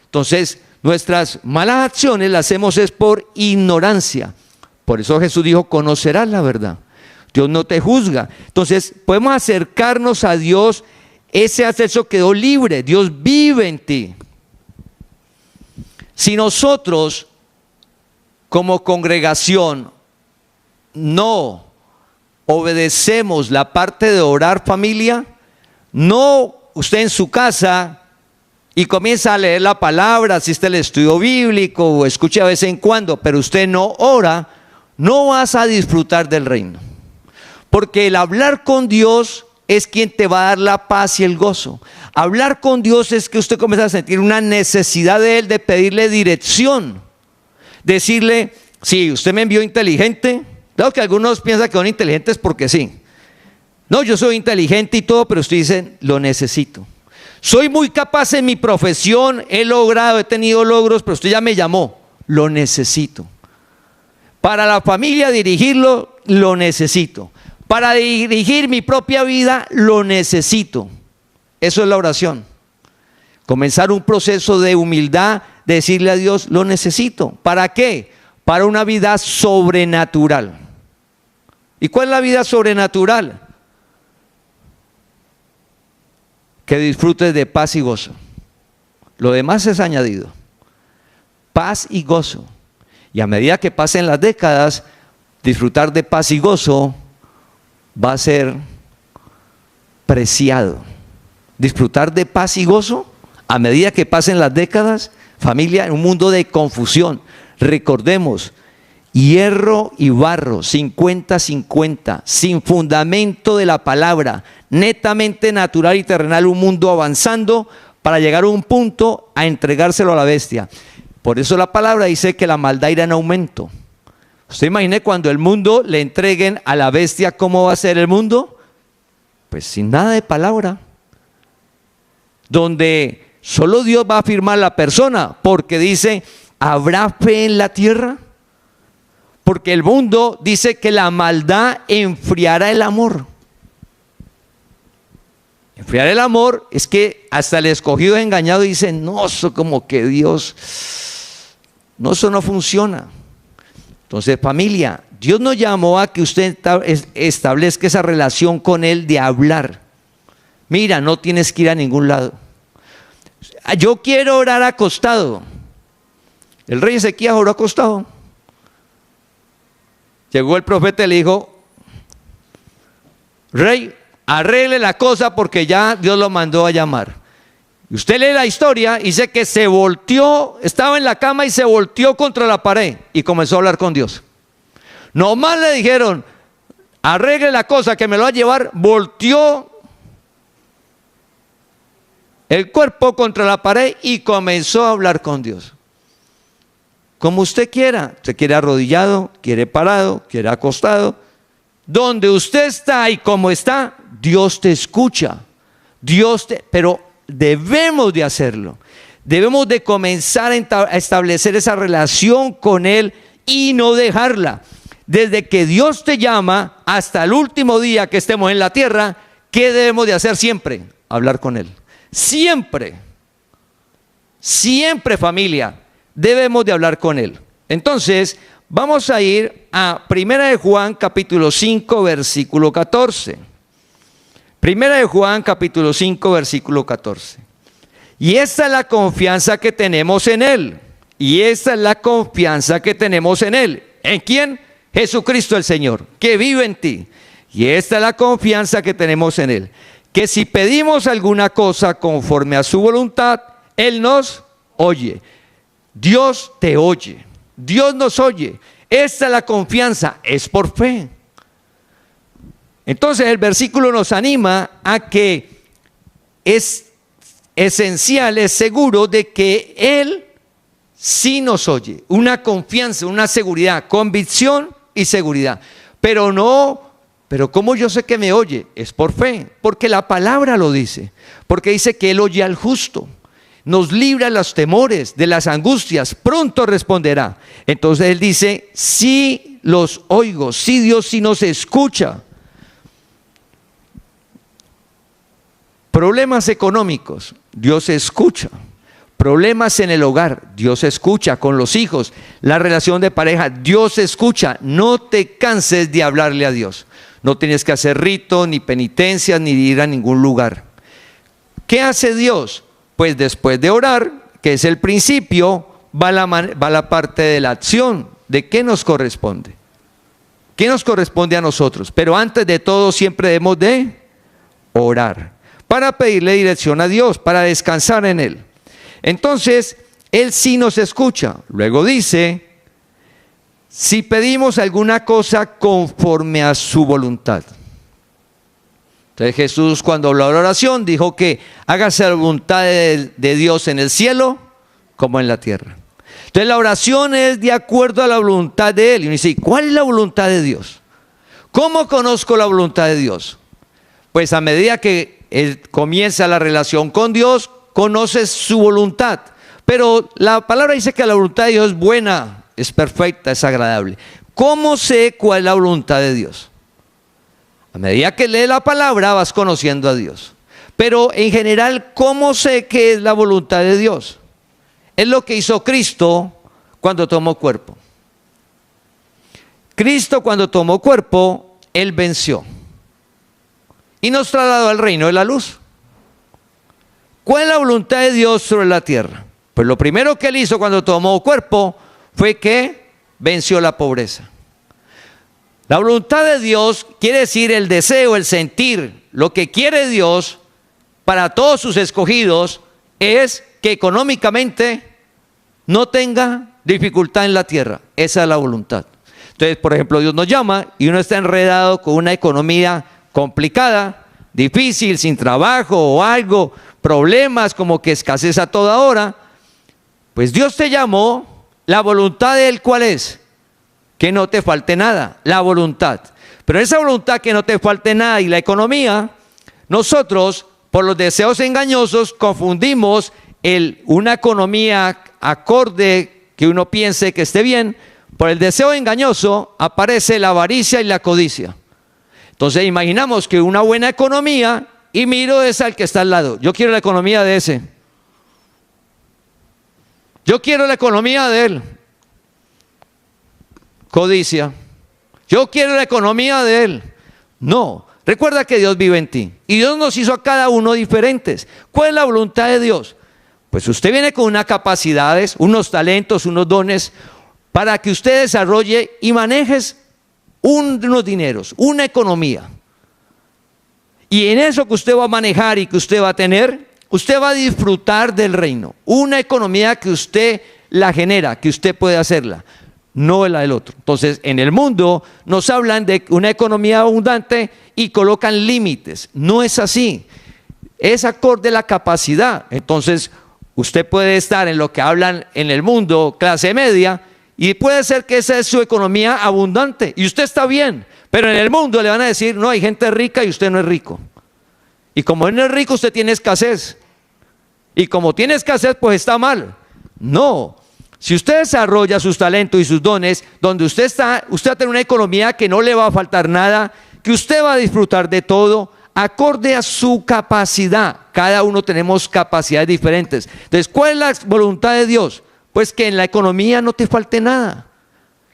Entonces, nuestras malas acciones las hacemos es por ignorancia. Por eso Jesús dijo, conocerás la verdad. Dios no te juzga. Entonces, podemos acercarnos a Dios. Ese acceso quedó libre. Dios vive en ti. Si nosotros, como congregación, no obedecemos la parte de orar familia, no usted en su casa y comienza a leer la palabra, asiste al estudio bíblico o escucha de vez en cuando, pero usted no ora, no vas a disfrutar del reino. Porque el hablar con Dios es quien te va a dar la paz y el gozo. Hablar con Dios es que usted comienza a sentir una necesidad de Él, de pedirle dirección. Decirle, sí, usted me envió inteligente. Claro que algunos piensan que son inteligentes porque sí. No, yo soy inteligente y todo, pero usted dice, lo necesito. Soy muy capaz en mi profesión, he logrado, he tenido logros, pero usted ya me llamó, lo necesito. Para la familia dirigirlo, lo necesito. Para dirigir mi propia vida, lo necesito. Eso es la oración. Comenzar un proceso de humildad, de decirle a Dios, lo necesito. ¿Para qué? Para una vida sobrenatural. ¿Y cuál es la vida sobrenatural? Que disfrutes de paz y gozo. Lo demás es añadido. Paz y gozo. Y a medida que pasen las décadas, disfrutar de paz y gozo va a ser preciado. Disfrutar de paz y gozo a medida que pasen las décadas, familia, en un mundo de confusión. Recordemos, hierro y barro, 50-50, sin fundamento de la palabra, netamente natural y terrenal, un mundo avanzando para llegar a un punto a entregárselo a la bestia. Por eso la palabra dice que la maldad irá en aumento. ¿Usted imagine cuando el mundo le entreguen a la bestia, cómo va a ser el mundo? Pues sin nada de palabra. Donde solo Dios va a afirmar la persona, porque dice, ¿habrá fe en la tierra? Porque el mundo dice que la maldad enfriará el amor. Enfriar el amor es que hasta el escogido es engañado y dice, no, eso como que Dios, no, eso no funciona. Entonces, familia, Dios nos llamó a que usted establezca esa relación con Él de hablar. Mira, no tienes que ir a ningún lado. Yo quiero orar acostado. El rey Ezequías oró acostado. Llegó el profeta y le dijo, rey, arregle la cosa porque ya Dios lo mandó a llamar. Y usted lee la historia y dice que se volteó, estaba en la cama y se volteó contra la pared y comenzó a hablar con Dios. Nomás le dijeron, arregle la cosa que me lo va a llevar, volteó el cuerpo contra la pared y comenzó a hablar con Dios. Como usted quiera, se quiere arrodillado, quiere parado, quiere acostado. Donde usted está y como está, Dios te escucha. Pero debemos de hacerlo. Debemos de comenzar a establecer esa relación con Él y no dejarla. Desde que Dios te llama hasta el último día que estemos en la tierra, ¿qué debemos de hacer siempre? Hablar con Él. Siempre. Siempre, familia. Debemos de hablar con Él. Entonces, vamos a ir a 1 de Juan capítulo 5 versículo 14. 1 de Juan capítulo 5 versículo 14. Y esta es la confianza que tenemos en Él. Y esta es la confianza que tenemos en Él. ¿En quién? Jesucristo el Señor, que vive en ti. Y esta es la confianza que tenemos en Él. Que si pedimos alguna cosa conforme a su voluntad, Él nos oye. Dios te oye, Dios nos oye. Esta es la confianza, es por fe. Entonces el versículo nos anima a que es esencial, es seguro de que Él sí nos oye. Una confianza, una seguridad, convicción y seguridad. Pero ¿cómo yo sé que me oye? Es por fe, porque la palabra lo dice. Porque dice que Él oye al justo. Nos libra de los temores, de las angustias, pronto responderá. Entonces Él dice, sí los oigo, sí Dios sí nos escucha. Problemas económicos, Dios escucha. Problemas en el hogar, Dios escucha. Con los hijos, la relación de pareja, Dios escucha. No te canses de hablarle a Dios. No tienes que hacer rito, ni penitencias, ni ir a ningún lugar. ¿Qué hace Dios? Pues después de orar, que es el principio, va la parte de la acción. ¿De qué nos corresponde? ¿Qué nos corresponde a nosotros? Pero antes de todo siempre debemos de orar, para pedirle dirección a Dios, para descansar en Él. Entonces, Él sí nos escucha. Luego dice, si pedimos alguna cosa conforme a su voluntad. Entonces Jesús, cuando habló de la oración, dijo que hágase la voluntad de Dios en el cielo como en la tierra. Entonces la oración es de acuerdo a la voluntad de Él. Y uno dice, ¿cuál es la voluntad de Dios? ¿Cómo conozco la voluntad de Dios? Pues a medida que Él comienza la relación con Dios, conoces su voluntad. Pero la palabra dice que la voluntad de Dios es buena, es perfecta, es agradable. ¿Cómo sé cuál es la voluntad de Dios? A medida que lees la palabra vas conociendo a Dios. Pero en general, ¿cómo sé qué es la voluntad de Dios? Es lo que hizo Cristo cuando tomó cuerpo. Cristo cuando tomó cuerpo, Él venció. Y nos trasladó al reino de la luz. ¿Cuál es la voluntad de Dios sobre la tierra? Pues lo primero que Él hizo cuando tomó cuerpo fue que venció la pobreza. La voluntad de Dios quiere decir el deseo, el sentir. Lo que quiere Dios para todos sus escogidos es que económicamente no tenga dificultad en la tierra. Esa es la voluntad. Entonces, por ejemplo, Dios nos llama y uno está enredado con una economía complicada. difícil, sin trabajo o algo, problemas como que escasez a toda hora, pues Dios te llamó, la voluntad de Él, ¿cuál es? Que no te falte nada, la voluntad. Pero esa voluntad que no te falte nada y la economía, nosotros por los deseos engañosos confundimos una economía acorde que uno piense que esté bien. Por el deseo engañoso aparece la avaricia y la codicia. Entonces imaginamos que una buena economía, y miro esa al que está al lado, yo quiero la economía de ese, yo quiero la economía de él, codicia, yo quiero la economía de él. No, recuerda que Dios vive en ti y Dios nos hizo a cada uno diferentes. ¿Cuál es la voluntad de Dios? Pues usted viene con unas capacidades, unos talentos, unos dones, para que usted desarrolle y manejes unos dineros, una economía. Y en eso que usted va a manejar y que usted va a tener, usted va a disfrutar del reino. Una economía que usted la genera, que usted puede hacerla, no la del otro. Entonces, en el mundo nos hablan de una economía abundante y colocan límites. No es así. Es acorde a la capacidad. Entonces, usted puede estar en lo que hablan en el mundo, clase media, y puede ser que esa es su economía abundante y usted está bien, pero en el mundo le van a decir, no, hay gente rica y usted no es rico. Y como él no es rico, usted tiene escasez. Y como tiene escasez, pues está mal. No, si usted desarrolla sus talentos y sus dones, donde usted está, usted va a tener una economía que no le va a faltar nada, que usted va a disfrutar de todo, acorde a su capacidad. Cada uno tenemos capacidades diferentes. Entonces, ¿cuál es la voluntad de Dios? Pues que en la economía no te falte nada,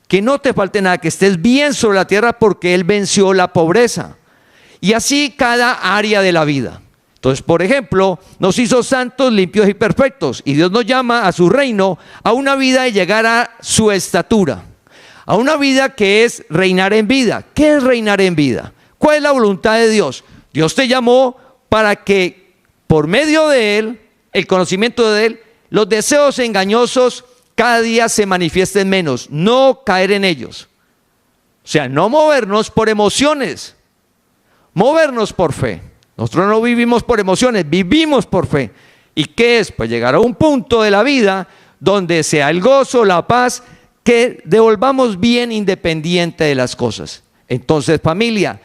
que no te falte nada, que estés bien sobre la tierra porque Él venció la pobreza. Y así cada área de la vida. Entonces, por ejemplo, nos hizo santos, limpios y perfectos. Y Dios nos llama a su reino, a una vida de llegar a su estatura, a una vida que es reinar en vida. ¿Qué es reinar en vida? ¿Cuál es la voluntad de Dios? Dios te llamó para que por medio de Él, el conocimiento de Él, los deseos engañosos cada día se manifiesten menos, no caer en ellos. O sea, no movernos por emociones, movernos por fe. Nosotros no vivimos por emociones, vivimos por fe. ¿Y qué es? Pues llegar a un punto de la vida donde sea el gozo, la paz, que devolvamos bien independiente de las cosas. Entonces, familia,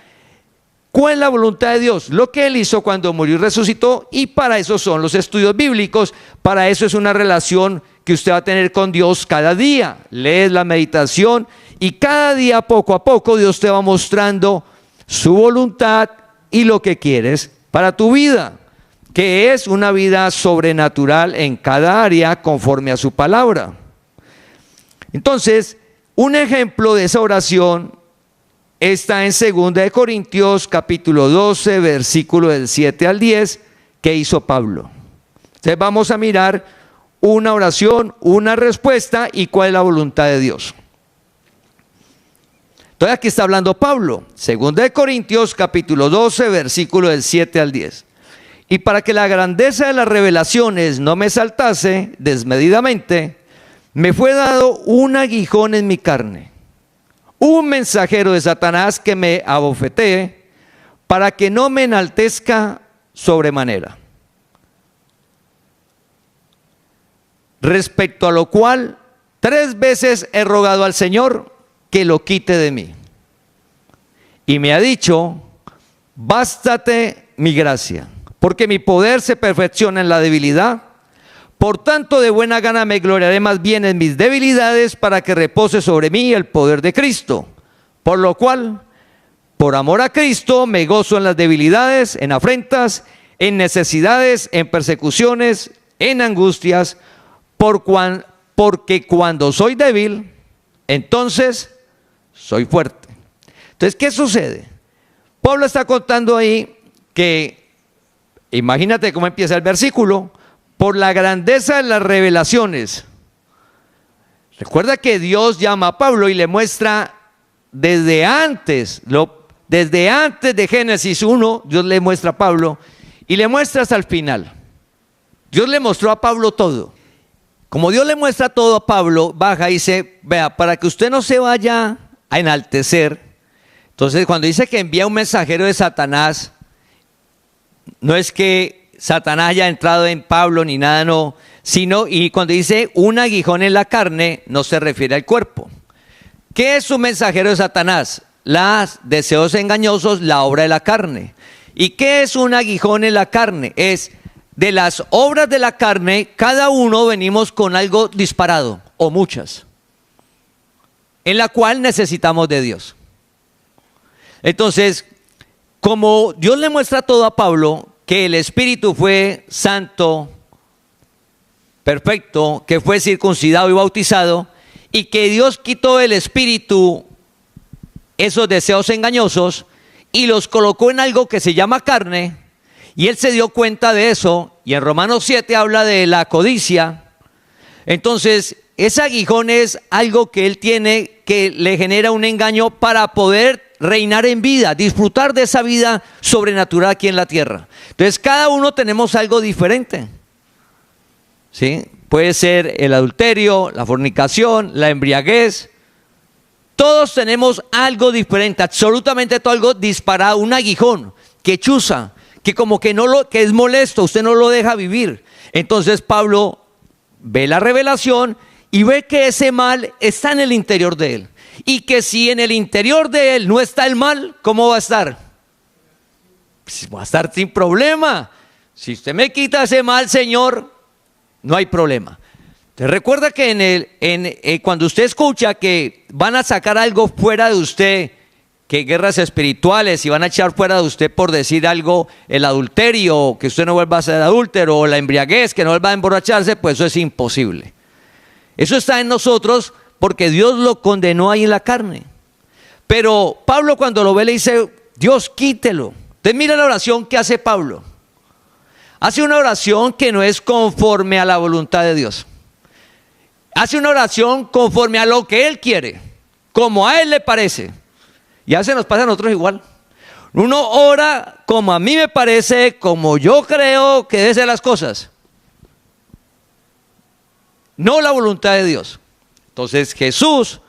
¿cuál es la voluntad de Dios? Lo que Él hizo cuando murió y resucitó, y para eso son los estudios bíblicos, para eso es una relación que usted va a tener con Dios cada día. Lees la meditación y cada día poco a poco Dios te va mostrando su voluntad y lo que quieres para tu vida, que es una vida sobrenatural en cada área conforme a su palabra. Entonces, un ejemplo de esa oración está en 2 Corintios capítulo 12, versículo del 7 al 10, que hizo Pablo. Entonces vamos a mirar una oración, una respuesta y cuál es la voluntad de Dios. Entonces aquí está hablando Pablo, 2 Corintios capítulo 12, versículo del 7 al 10. Y para que la grandeza de las revelaciones no me saltase desmedidamente, me fue dado un aguijón en mi carne, un mensajero de Satanás que me abofetee, para que no me enaltezca sobremanera. Respecto a lo cual, 3 veces he rogado al Señor que lo quite de mí. Y me ha dicho, bástate mi gracia, porque mi poder se perfecciona en la debilidad. Por tanto, de buena gana me gloriaré más bien en mis debilidades, para que repose sobre mí el poder de Cristo. Por lo cual, por amor a Cristo, me gozo en las debilidades, en afrentas, en necesidades, en persecuciones, en angustias, porque cuando soy débil, entonces soy fuerte. Entonces, ¿qué sucede? Pablo está contando ahí que, imagínate cómo empieza el versículo, por la grandeza de las revelaciones. Recuerda que Dios llama a Pablo y le muestra desde antes de Génesis 1, Dios le muestra a Pablo y le muestra hasta el final. Dios le mostró a Pablo todo. Como Dios le muestra todo a Pablo, baja y dice, vea, para que usted no se vaya a enaltecer. Entonces, cuando dice que envía un mensajero de Satanás, no es que Satanás haya entrado en Pablo ni nada, no, sino, y cuando dice un aguijón en la carne, no se refiere al cuerpo. ¿Qué es un mensajero de Satanás? Los deseos engañosos, la obra de la carne. ¿Y qué es un aguijón en la carne? Es de las obras de la carne, cada uno venimos con algo disparado, o muchas, en la cual necesitamos de Dios. Entonces, como Dios le muestra todo a Pablo, que el Espíritu fue santo, perfecto, que fue circuncidado y bautizado, y que Dios quitó del Espíritu esos deseos engañosos y los colocó en algo que se llama carne, y él se dio cuenta de eso, y en Romanos 7 habla de la codicia. Entonces, ese aguijón es algo que él tiene, que le genera un engaño para poder reinar en vida, disfrutar de esa vida sobrenatural aquí en la tierra. Entonces, cada uno tenemos algo diferente, ¿sí? Puede ser el adulterio, la fornicación, la embriaguez. Todos tenemos algo diferente, absolutamente todo, algo disparado, un aguijón que chuza, que como que que es molesto, usted no lo deja vivir. Entonces Pablo ve la revelación y ve que ese mal está en el interior de él. Y que si en el interior de él no está el mal, ¿cómo va a estar? Pues va a estar sin problema. Si usted me quita ese mal, Señor, no hay problema. ¿Te recuerda que cuando usted escucha que van a sacar algo fuera de usted, que guerras espirituales, y van a echar fuera de usted por decir algo, el adulterio, que usted no vuelva a ser adúltero, o la embriaguez, que no vuelva a emborracharse, pues eso es imposible. Eso está en nosotros porque Dios lo condenó ahí en la carne. Pero Pablo, cuando lo ve, le dice: Dios, quítelo. Entonces mira la oración que hace Pablo. Hace una oración que no es conforme a la voluntad de Dios. Hace una oración conforme a lo que él quiere, como a él le parece. Y a veces nos pasa a nosotros igual. Uno ora como a mí me parece, como yo creo que deben ser las cosas, no la voluntad de Dios. Entonces Jesús,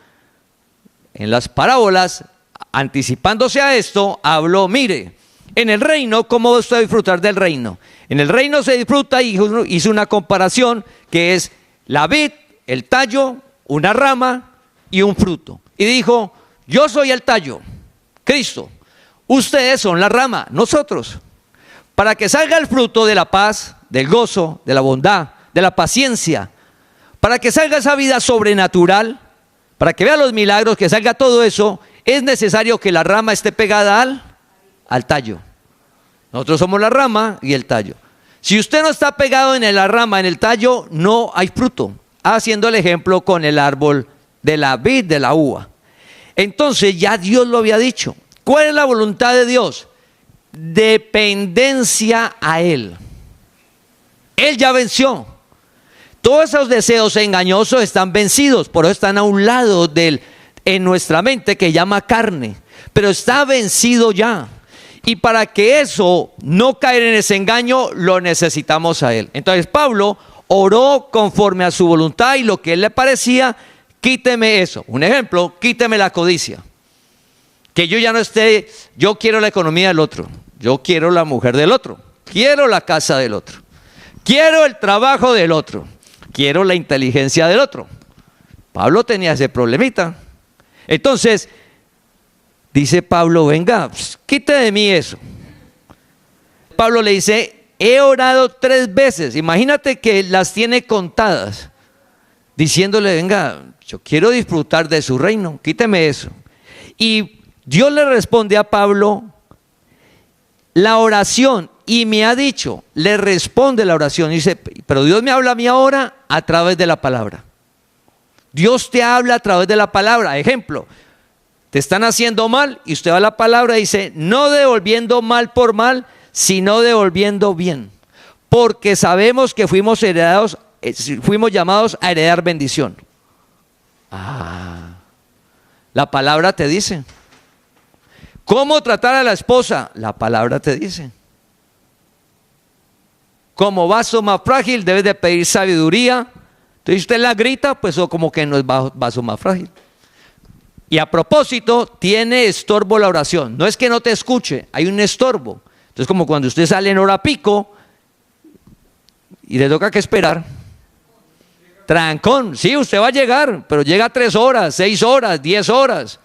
en las parábolas, anticipándose a esto, habló: mire, en el reino, ¿cómo va usted a disfrutar del reino? En el reino se disfruta, y hizo una comparación que es la vid, el tallo, una rama y un fruto. Y dijo: yo soy el tallo, Cristo. Ustedes son la rama, nosotros. Para que salga el fruto de la paz, del gozo, de la bondad, de la paciencia, para que salga esa vida sobrenatural, para que vea los milagros, que salga todo eso, es necesario que la rama esté pegada al tallo. Nosotros somos la rama y el tallo. Si usted no está pegado en la rama, en el tallo, no hay fruto. Haciendo el ejemplo con el árbol de la vid, de la uva. Entonces ya Dios lo había dicho. ¿Cuál es la voluntad de Dios? Dependencia a Él. Él ya venció. Todos esos deseos engañosos están vencidos, por eso están a un lado en nuestra mente, que llama carne, pero está vencido ya. Y para que eso no caer en ese engaño, lo necesitamos a Él. Entonces Pablo oró conforme a su voluntad, y lo que a él le parecía: quíteme eso. Un ejemplo: quíteme la codicia. Que yo ya no esté, yo quiero la economía del otro, yo quiero la mujer del otro, quiero la casa del otro, quiero el trabajo del otro, quiero la inteligencia del otro. Pablo tenía ese problemita. Entonces dice Pablo: venga, quite de mí eso. Pablo le dice: he orado 3 veces. Imagínate que las tiene contadas, diciéndole: venga, yo quiero disfrutar de su reino, quíteme eso. Y Dios le responde a Pablo la oración, y me ha dicho, le responde la oración, y dice: pero Dios me habla a mí ahora a través de la palabra. Dios te habla a través de la palabra. Ejemplo: te están haciendo mal, y usted va a la palabra y dice: no devolviendo mal por mal, sino devolviendo bien, porque sabemos que fuimos llamados a heredar bendición. La palabra te dice. ¿Cómo tratar a la esposa? La palabra te dice. Como vaso más frágil debes de pedir sabiduría. Entonces usted la grita, pues eso como que no es vaso más frágil. Y a propósito, tiene estorbo la oración. No es que no te escuche, hay un estorbo. Entonces, como cuando usted sale en hora pico y le toca que esperar. Trancón, sí, usted va a llegar, pero llega 3 horas, 6 horas, 10 horas.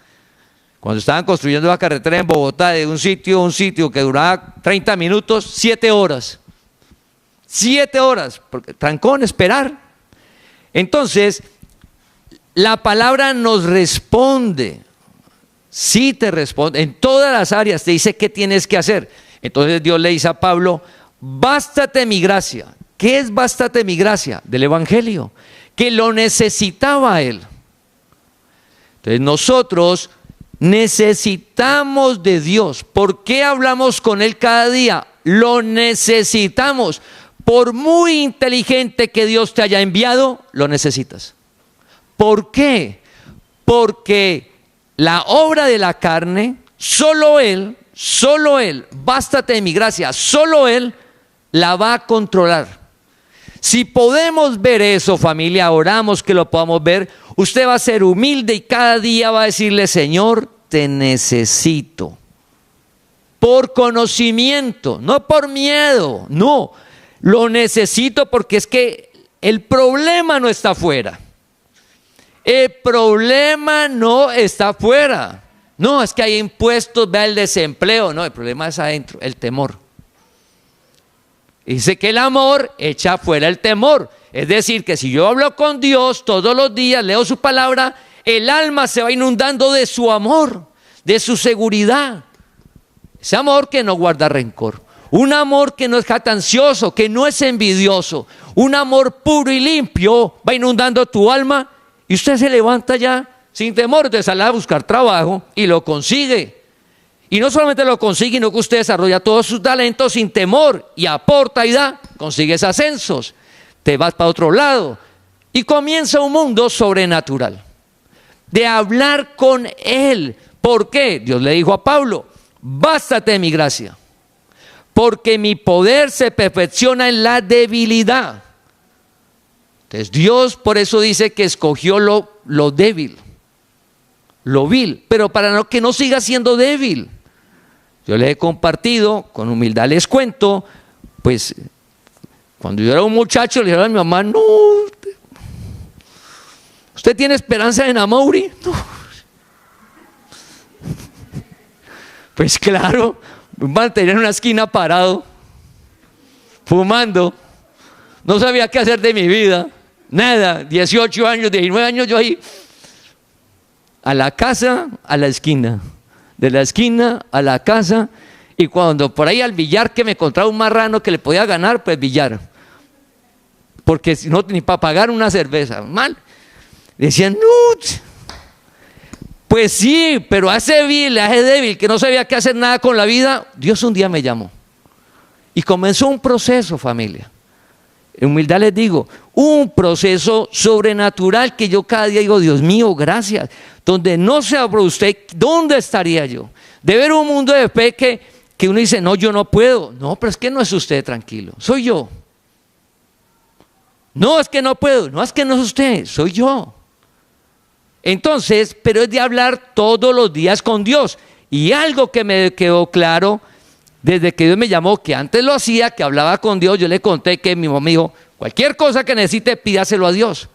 Cuando estaban construyendo la carretera en Bogotá de un sitio a un sitio que duraba 30 minutos, 7 horas. 7 horas, porque trancón, esperar. Entonces, la palabra nos responde. Sí te responde, en todas las áreas te dice qué tienes que hacer. Entonces Dios le dice a Pablo, bástate mi gracia. ¿Qué es bástate mi gracia? Del Evangelio, que lo necesitaba él. Entonces nosotros necesitamos de Dios. ¿Por qué hablamos con él cada día? Lo necesitamos. Por muy inteligente que Dios te haya enviado, lo necesitas. ¿Por qué? Porque la obra de la carne, solo Él, bástate de mi gracia, solo Él la va a controlar. Si podemos ver eso, familia, oramos que lo podamos ver, usted va a ser humilde y cada día va a decirle, Señor, te necesito. Por conocimiento, no por miedo, no. Lo necesito porque es que el problema no está afuera. El problema no está afuera. No, es que hay impuestos, vea el desempleo. No, el problema es adentro, el temor. Dice que el amor echa fuera el temor. Es decir, que si yo hablo con Dios todos los días, leo su palabra, el alma se va inundando de su amor, de su seguridad. Ese amor que no guarda rencor. Un amor que no es jactancioso, que no es envidioso. Un amor puro y limpio va inundando tu alma y usted se levanta ya sin temor de salir a buscar trabajo y lo consigue. Y no solamente lo consigue, sino que usted desarrolla todos sus talentos sin temor y aporta y da, consigues ascensos, te vas para otro lado y comienza un mundo sobrenatural de hablar con Él. ¿Por qué? Dios le dijo a Pablo, bástate de mi gracia, porque mi poder se perfecciona en la debilidad. Entonces Dios por eso dice que escogió lo débil, lo vil, pero para que no siga siendo débil. Yo les he compartido, con humildad les cuento, pues cuando yo era un muchacho le dijeron a mi mamá, no, ¿usted tiene esperanza en Amaury? No. Pues claro, me mantenía en una esquina parado, fumando, no sabía qué hacer de mi vida, nada, 18 años, 19 años yo ahí, a la casa, a la esquina, de la esquina a la casa, y cuando por ahí al billar que me encontraba un marrano que le podía ganar, pues billar, porque si no, ni para pagar una cerveza, mal, decían, no, pues sí, pero a ese vil, a ese débil que no sabía qué hacer nada con la vida, Dios un día me llamó, y comenzó un proceso, familia. En humildad les digo, un proceso sobrenatural que yo cada día digo, Dios mío, gracias. Donde no sea por usted, ¿dónde estaría yo? De ver un mundo de fe que uno dice, no, yo no puedo. No, pero es que no es usted, tranquilo, soy yo. No, es que no puedo. No, es que no es usted, soy yo. Entonces, pero es de hablar todos los días con Dios. Y algo que me quedó claro, desde que Dios me llamó, que antes lo hacía, que hablaba con Dios, yo le conté que mi mamá me dijo, cualquier cosa que necesite, pídaselo a Dios.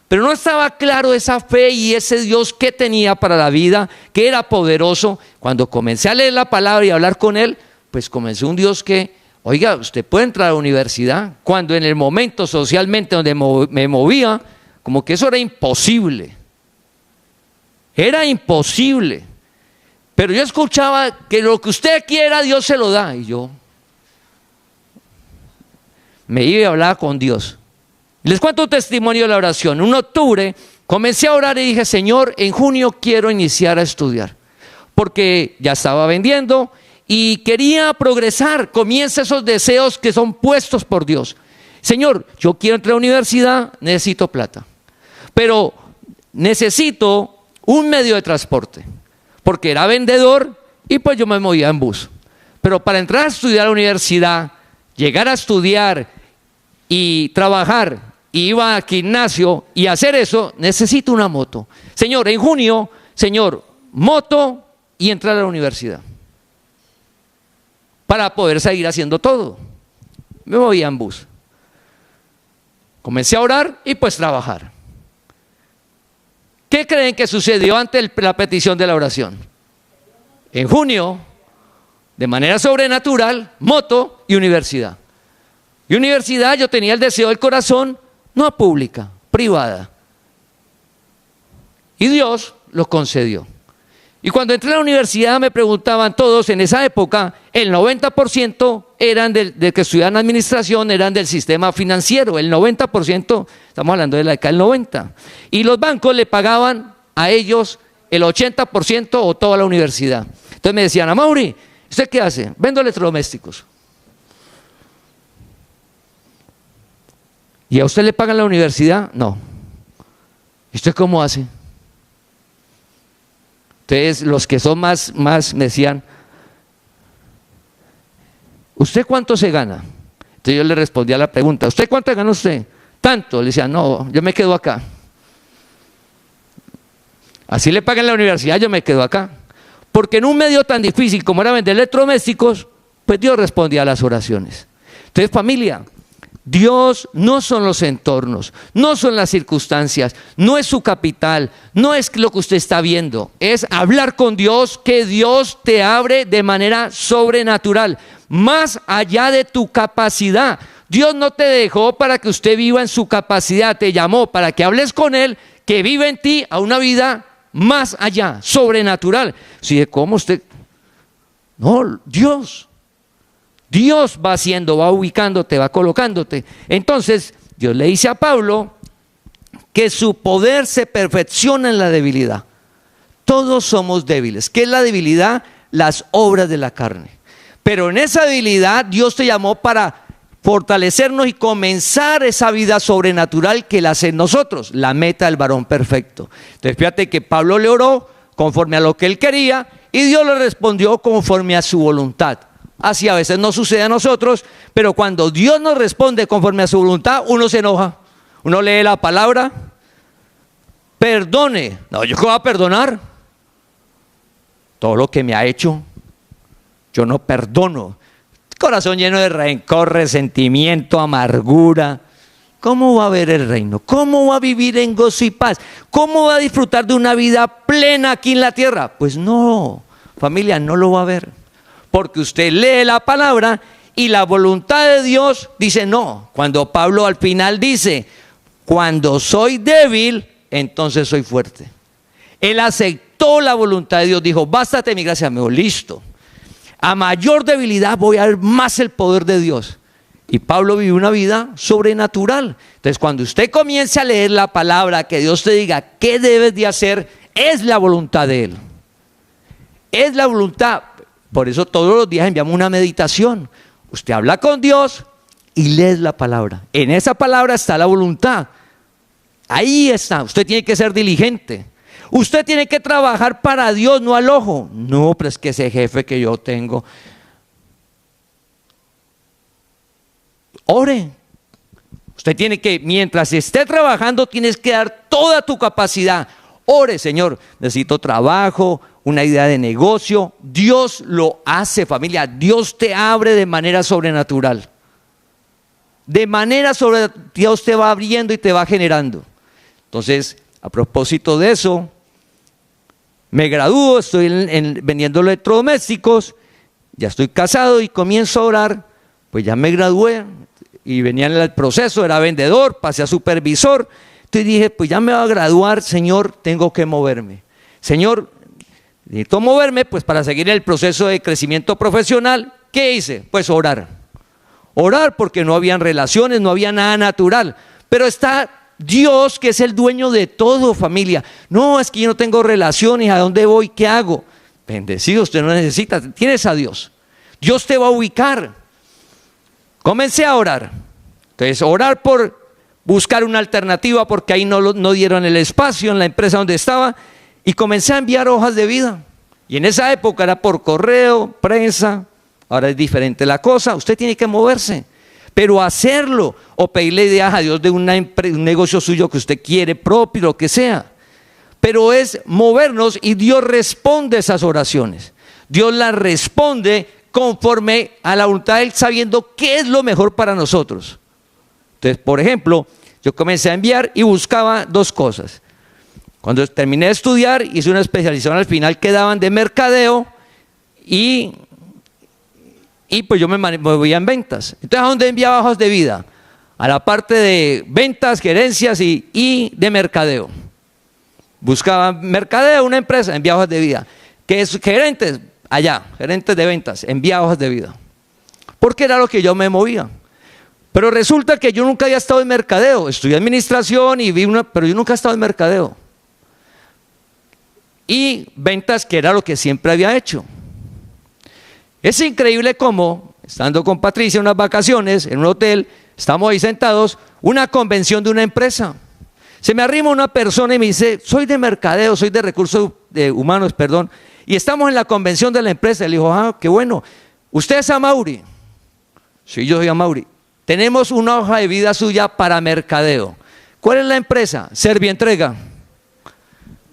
Pero no estaba claro esa fe y ese Dios que tenía para la vida, que era poderoso. Cuando comencé a leer la palabra y a hablar con Él, pues comenzó un Dios que, oiga, usted puede entrar a la universidad. Cuando en el momento socialmente donde me movía, como que eso era imposible. Era imposible. Pero yo escuchaba que lo que usted quiera, Dios se lo da. Y yo me iba y hablaba con Dios. Les cuento un testimonio de la oración. En octubre comencé a orar y dije, Señor, en junio quiero iniciar a estudiar. Porque ya estaba vendiendo y quería progresar. Comienza esos deseos que son puestos por Dios. Señor, yo quiero entrar a la universidad, necesito plata. Pero necesito un medio de transporte. Porque era vendedor y pues yo me movía en bus. Pero para entrar a estudiar a la universidad, llegar a estudiar y trabajar, y iba al gimnasio y hacer eso, necesito una moto. Señor, en junio, Señor, moto y entrar a la universidad. para poder seguir haciendo todo. Me movía en bus. Comencé a orar y pues trabajar. ¿Qué creen que sucedió ante la petición de la oración? En junio, de manera sobrenatural, moto y universidad. Y universidad yo tenía el deseo del corazón, no pública, privada. Y Dios lo concedió. Y cuando entré a la universidad me preguntaban todos, en esa época, el 90% eran de que estudiaban administración, eran del sistema financiero, el 90%, estamos hablando de la década del 90. Y los bancos le pagaban a ellos el 80% o toda la universidad. Entonces me decían, Amaury, ¿usted qué hace? Vendo electrodomésticos. ¿Y a usted le pagan la universidad? No. ¿Y usted cómo hace? Entonces los que son más me decían, ¿usted cuánto se gana? Entonces yo le respondía a la pregunta, ¿usted cuánto gana usted? Tanto. Le decía, no, yo me quedo acá. Así le pagan la universidad, yo me quedo acá. Porque en un medio tan difícil como era vender electrodomésticos, pues Dios respondía a las oraciones. Entonces, familia, Dios no son los entornos, no son las circunstancias, no es su capital, no es lo que usted está viendo, es hablar con Dios, que Dios te abre de manera sobrenatural, más allá de tu capacidad. Dios no te dejó para que usted viva en su capacidad, te llamó para que hables con Él, que vive en ti a una vida más allá, sobrenatural. Si de cómo usted, no, Dios va haciendo, va ubicándote, va colocándote. Entonces, Dios le dice a Pablo que su poder se perfecciona en la debilidad. Todos somos débiles. ¿Qué es la debilidad? Las obras de la carne. Pero en esa debilidad Dios te llamó para fortalecernos y comenzar esa vida sobrenatural que Él hace en nosotros, la meta del varón perfecto. Entonces fíjate que Pablo le oró conforme a lo que él quería y Dios le respondió conforme a su voluntad. Así a veces no sucede a nosotros, pero cuando Dios nos responde conforme a su voluntad, uno se enoja. Uno lee la palabra, perdone. No, ¿yo qué voy a perdonar? Todo lo que me ha hecho, yo no perdono. Corazón lleno de rencor, resentimiento, amargura. ¿Cómo va a ver el reino? ¿Cómo va a vivir en gozo y paz? ¿Cómo va a disfrutar de una vida plena aquí en la tierra? Pues no, familia, no lo va a ver. Porque usted lee la palabra y la voluntad de Dios dice no. Cuando Pablo al final dice, cuando soy débil, entonces soy fuerte. Él aceptó la voluntad de Dios, dijo, bástate mi gracia, amigo, listo. A mayor debilidad voy a ver más el poder de Dios. Y Pablo vivió una vida sobrenatural. Entonces cuando usted comience a leer la palabra, que Dios te diga qué debes de hacer, es la voluntad de Él. Es la voluntad. Por eso todos los días enviamos una meditación. Usted habla con Dios y lee la palabra. En esa palabra está la voluntad. Ahí está. Usted tiene que ser diligente. Usted tiene que trabajar para Dios, no al ojo. No, pero es que ese jefe que yo tengo. Ore. Usted tiene que, mientras esté trabajando, tienes que dar toda tu capacidad. Ore, Señor, necesito trabajo, una idea de negocio. Dios lo hace, familia. Dios te abre de manera sobrenatural. De manera sobrenatural, Dios te va abriendo y te va generando. Entonces, a propósito de eso, me gradúo, estoy vendiendo electrodomésticos, ya estoy casado y comienzo a orar. Pues ya me gradué y venía en el proceso, era vendedor, pasé a supervisor. Entonces dije, pues ya me voy a graduar, Señor, tengo que moverme. Señor, necesito moverme pues para seguir el proceso de crecimiento profesional. ¿Qué hice? Pues orar. Orar porque no habían relaciones, no había nada natural. Pero está Dios, que es el dueño de todo, familia. No, es que yo no tengo relaciones, ¿a dónde voy? ¿Qué hago? Bendecido, usted no necesita, tienes a Dios. Dios te va a ubicar. Comencé a orar. Entonces, orar por buscar una alternativa porque ahí no dieron el espacio en la empresa donde estaba y comencé a enviar hojas de vida. Y en esa época era por correo, prensa, ahora es diferente la cosa, usted tiene que moverse. Pero hacerlo o pedirle ideas a Dios de un negocio suyo que usted quiere, propio, lo que sea. Pero es movernos y Dios responde esas oraciones. Dios las responde conforme a la voluntad de Él, sabiendo qué es lo mejor para nosotros. Entonces, por ejemplo, yo comencé a enviar y buscaba dos cosas. Cuando terminé de estudiar, hice una especialización al final que daban de mercadeo y pues yo me movía en ventas. Entonces, ¿a dónde enviaba hojas de vida? A la parte de ventas, gerencias y de mercadeo. Buscaba mercadeo, una empresa, enviaba hojas de vida. ¿Qué es gerentes? Allá, gerentes de ventas, enviaba hojas de vida. Porque era lo que yo me movía. Pero resulta que yo nunca había estado en mercadeo. Estudié administración y pero yo nunca he estado en mercadeo. Y ventas, que era lo que siempre había hecho. Es increíble cómo, estando con Patricia en unas vacaciones, en un hotel, estamos ahí sentados, una convención de una empresa. Se me arrima una persona y me dice, soy de mercadeo, soy de recursos humanos, perdón, y estamos en la convención de la empresa. Le dijo, ah, qué bueno. ¿Usted es Amaury? Sí, yo soy Amaury. Tenemos una hoja de vida suya para mercadeo. ¿Cuál es la empresa? Servientrega.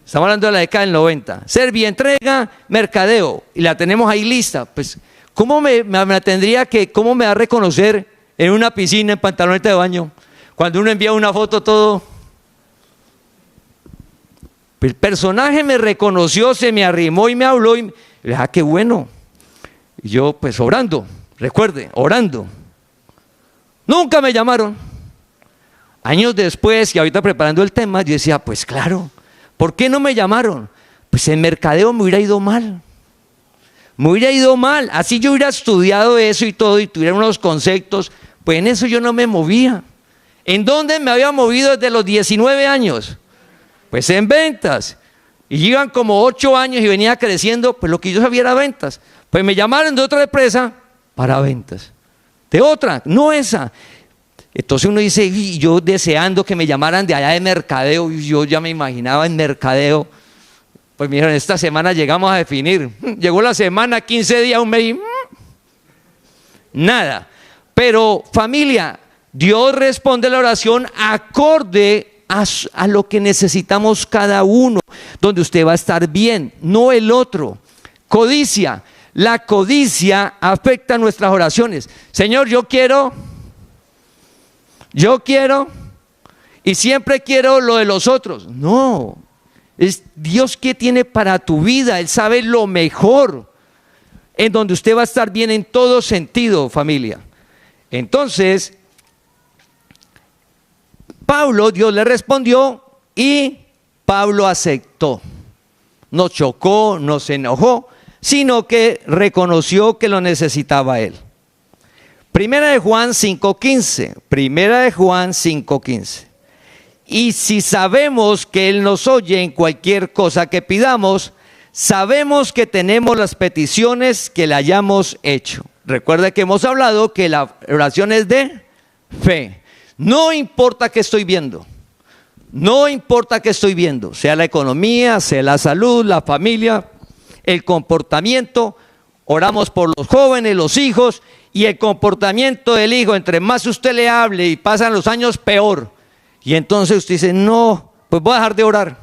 Estamos hablando de la década del 90. Servientrega, mercadeo. Y la tenemos ahí lista. Pues, ¿cómo me tendría que, cómo me va a reconocer en una piscina, en pantaloneta de baño? Cuando uno envía una foto, todo. El personaje me reconoció, se me arrimó y me habló. Y le dije, ah, qué bueno. Y yo, pues, orando. Recuerde, orando. Nunca me llamaron. Años después, y ahorita preparando el tema, yo decía, pues claro, ¿por qué no me llamaron? Pues en mercadeo me hubiera ido mal. Me hubiera ido mal. Así yo hubiera estudiado eso y todo y tuviera unos conceptos, pues en eso yo no me movía. ¿En dónde me había movido desde los 19 años? Pues en ventas. Y iban como 8 años y venía creciendo, pues lo que yo sabía era ventas. Pues me llamaron de otra empresa para ventas. De otra, no esa. Entonces uno dice, y yo deseando que me llamaran de allá de mercadeo, y yo ya me imaginaba en mercadeo. Pues miren, esta semana llegamos a definir. Llegó la semana, 15 días, un mes, nada. Pero familia, Dios responde la oración acorde a lo que necesitamos cada uno, donde usted va a estar bien, no el otro. Codicia. La codicia afecta nuestras oraciones. Señor, yo quiero, y siempre quiero lo de los otros. No, es Dios que tiene para tu vida. Él sabe lo mejor, en donde usted va a estar bien en todo sentido, familia. Entonces, Pablo, Dios le respondió y Pablo aceptó. No chocó, no se enojó, sino que reconoció que lo necesitaba él. Primera de Juan 5:15. Primera de Juan 5:15. Y si sabemos que Él nos oye en cualquier cosa que pidamos, sabemos que tenemos las peticiones que le hayamos hecho. Recuerda que hemos hablado que la oración es de fe. No importa qué estoy viendo. No importa qué estoy viendo. Sea la economía, sea la salud, la familia, el comportamiento. Oramos por los jóvenes, los hijos, y el comportamiento del hijo, entre más usted le hable y pasan los años, peor. Y entonces usted dice, no, pues voy a dejar de orar.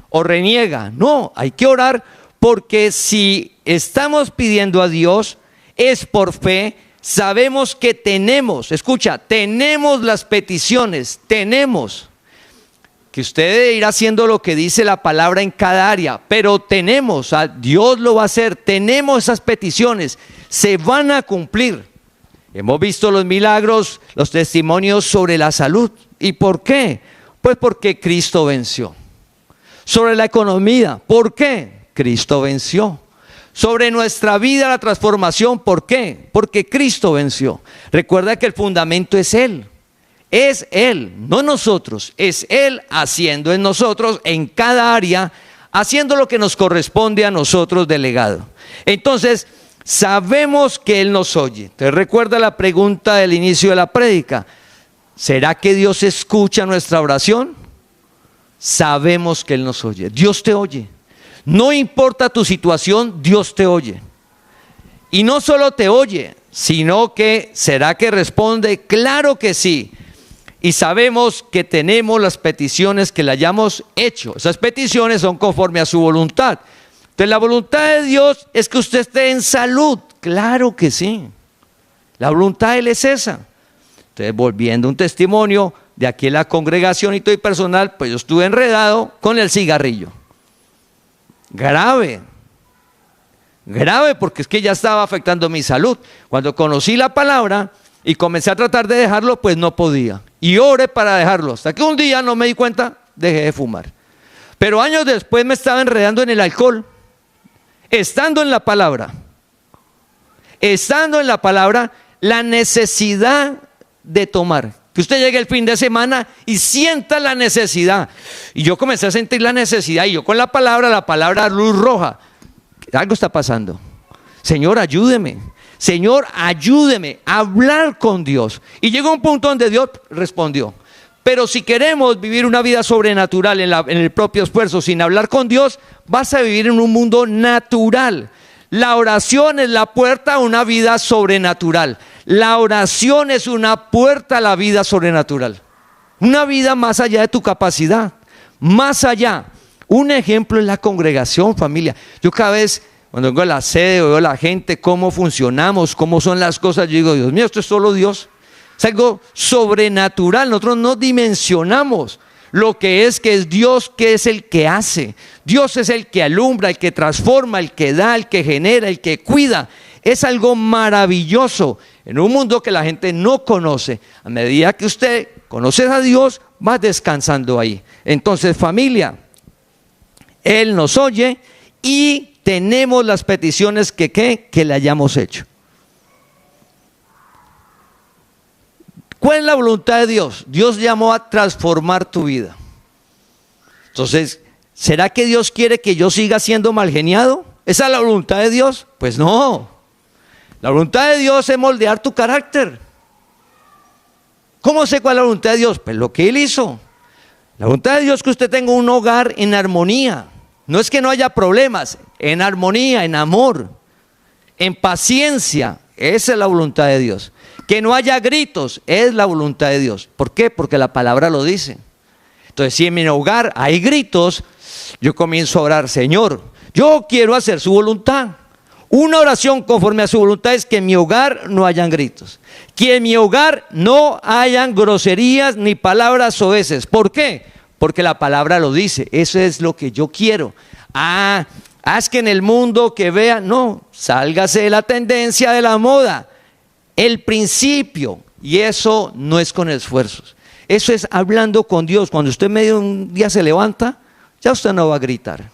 O reniega. No, hay que orar, porque si estamos pidiendo a Dios, es por fe. Sabemos que tenemos, escucha, tenemos las peticiones, tenemos. Que usted debe ir haciendo lo que dice la palabra en cada área, pero tenemos, Dios lo va a hacer, tenemos esas peticiones, se van a cumplir. Hemos visto los milagros, los testimonios sobre la salud. ¿Y por qué? Pues porque Cristo venció. Sobre la economía, ¿por qué? Cristo venció. Sobre nuestra vida, la transformación, ¿por qué? Porque Cristo venció. Recuerda que el fundamento es Él. Es Él, no nosotros, es Él haciendo en nosotros, en cada área, haciendo lo que nos corresponde a nosotros delegado. Entonces, sabemos que Él nos oye. ¿Te recuerda la pregunta del inicio de la prédica? ¿Será que Dios escucha nuestra oración? Sabemos que Él nos oye. Dios te oye. No importa tu situación, Dios te oye. Y no solo te oye, sino que ¿será que responde? Claro que sí. Y sabemos que tenemos las peticiones que le hayamos hecho. Esas peticiones son conforme a su voluntad. Entonces la voluntad de Dios es que usted esté en salud. Claro que sí. La voluntad de Él es esa. Entonces, volviendo un testimonio de aquí en la congregación y todo y personal, pues yo estuve enredado con el cigarrillo. Grave. Grave, porque es que ya estaba afectando mi salud. Cuando conocí la palabra y comencé a tratar de dejarlo, pues no podía. Y oré para dejarlo. Hasta que un día no me di cuenta, dejé de fumar. Pero años después me estaba enredando en el alcohol. Estando en la palabra. Estando en la palabra, la necesidad de tomar. Que usted llegue el fin de semana y sienta la necesidad. Y yo comencé a sentir la necesidad. Y yo con la palabra luz roja. Algo está pasando. Señor, ayúdeme. Señor, ayúdeme a hablar con Dios. Y llegó un punto donde Dios respondió. Pero si queremos vivir una vida sobrenatural en el propio esfuerzo, sin hablar con Dios, vas a vivir en un mundo natural. La oración es la puerta a una vida sobrenatural. La oración es una puerta a la vida sobrenatural. Una vida más allá de tu capacidad. Más allá. Un ejemplo es la congregación, familia. Yo cada vez, cuando vengo a la sede, veo a la gente, cómo funcionamos, cómo son las cosas, yo digo, Dios mío, esto es solo Dios. Es algo sobrenatural. Nosotros no dimensionamos lo que es Dios, que es el que hace. Dios es el que alumbra, el que transforma, el que da, el que genera, el que cuida. Es algo maravilloso en un mundo que la gente no conoce. A medida que usted conoce a Dios, va descansando ahí. Entonces, familia, Él nos oye y tenemos las peticiones que le hayamos hecho. ¿Cuál es la voluntad de Dios? Dios llamó a transformar tu vida. Entonces, ¿será que Dios quiere que yo siga siendo malgeniado? ¿Esa es la voluntad de Dios? Pues no. La voluntad de Dios es moldear tu carácter. ¿Cómo sé cuál es la voluntad de Dios? Pues lo que Él hizo. La voluntad de Dios es que usted tenga un hogar en armonía. No es que no haya problemas, en armonía, en amor, en paciencia. Esa es la voluntad de Dios. Que no haya gritos, es la voluntad de Dios. ¿Por qué? Porque la palabra lo dice. Entonces, si en mi hogar hay gritos, yo comienzo a orar, Señor, yo quiero hacer su voluntad. Una oración conforme a su voluntad es que en mi hogar no hayan gritos. Que en mi hogar no hayan groserías ni palabras soeces. ¿Por qué? Porque la palabra lo dice. Eso es lo que yo quiero. Haz que en el mundo que vea, no, sálgase de la tendencia de la moda. El principio, y eso no es con esfuerzos. Eso es hablando con Dios. Cuando usted medio un día se levanta, ya usted no va a gritar.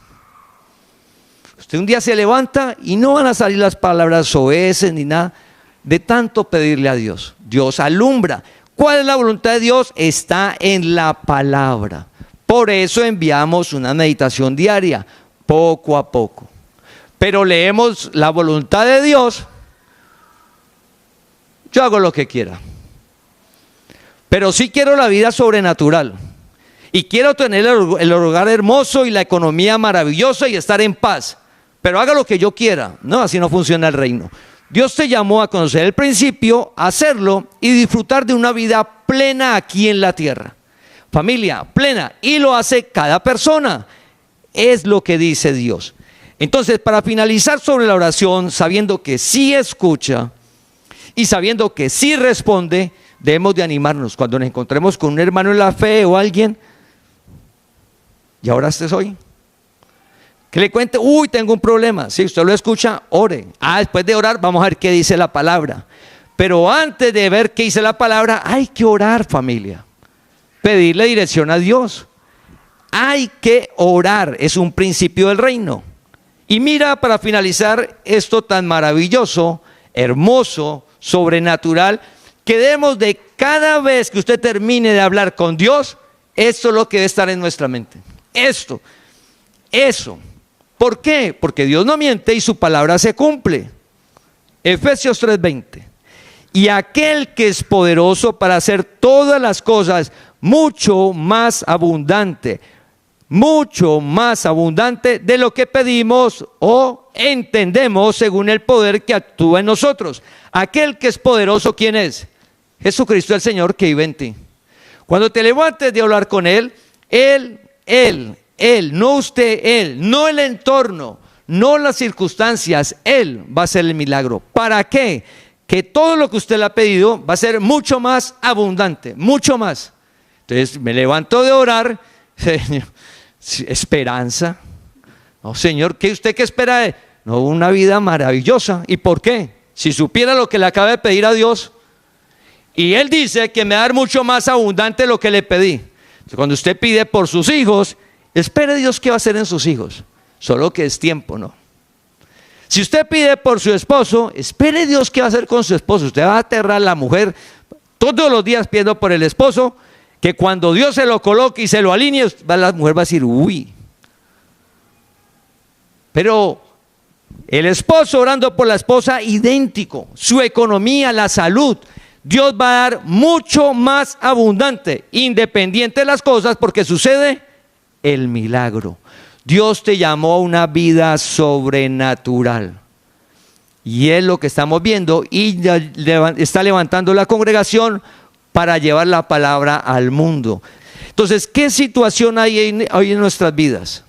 Usted un día se levanta y no van a salir las palabras soeces ni nada de tanto pedirle a Dios. Dios alumbra. ¿Cuál es la voluntad de Dios? Está en la palabra. Por eso enviamos una meditación diaria, poco a poco. Pero leemos la voluntad de Dios. Yo hago lo que quiera. Pero sí quiero la vida sobrenatural. Y quiero tener el hogar hermoso y la economía maravillosa y estar en paz. Pero haga lo que yo quiera. No, así no funciona el reino. Dios te llamó a conocer el principio, a hacerlo y disfrutar de una vida plena aquí en la tierra. Familia plena. Y lo hace cada persona. Es lo que dice Dios. Entonces, para finalizar sobre la oración, sabiendo que sí escucha y sabiendo que sí responde, debemos de animarnos. Cuando nos encontremos con un hermano en la fe o alguien, ¿y ahora este soy? Que le cuente, tengo un problema. Si usted lo escucha, ore. Después de orar, vamos a ver qué dice la palabra. Pero antes de ver qué dice la palabra, hay que orar, familia. Pedirle dirección a Dios. Hay que orar, es un principio del reino. Y mira, para finalizar, esto tan maravilloso, hermoso, sobrenatural, que debemos de cada vez que usted termine de hablar con Dios, esto es lo que debe estar en nuestra mente. Eso. ¿Por qué? Porque Dios no miente y su palabra se cumple. Efesios 3:20. Y aquel que es poderoso para hacer todas las cosas mucho más abundante de lo que pedimos o entendemos según el poder que actúa en nosotros. Aquel que es poderoso, ¿quién es? Jesucristo el Señor que vive en ti. Cuando te levantes de hablar con Él, no usted, Él, no el entorno, no las circunstancias, Él va a hacer el milagro. ¿Para qué? Que todo lo que usted le ha pedido va a ser mucho más abundante, mucho más. Entonces me levanto de orar, Señor, esperanza. No, Señor, ¿qué usted qué espera? No, una vida maravillosa. ¿Y por qué? Si supiera lo que le acaba de pedir a Dios, y Él dice que me va a dar mucho más abundante lo que le pedí. Entonces, cuando usted pide por sus hijos, espere Dios qué va a hacer en sus hijos. Solo que es tiempo, ¿no? Si usted pide por su esposo, espere Dios qué va a hacer con su esposo. Usted va a aterrar a la mujer todos los días pidiendo por el esposo, que cuando Dios se lo coloque y se lo alinee, la mujer va a decir, uy. Pero el esposo orando por la esposa, idéntico. Su economía, la salud, Dios va a dar mucho más abundante, independiente de las cosas, porque sucede el milagro. Dios te llamó a una vida sobrenatural. Y es lo que estamos viendo, y está levantando la congregación para llevar la palabra al mundo. Entonces, ¿qué situación hay hoy en nuestras vidas?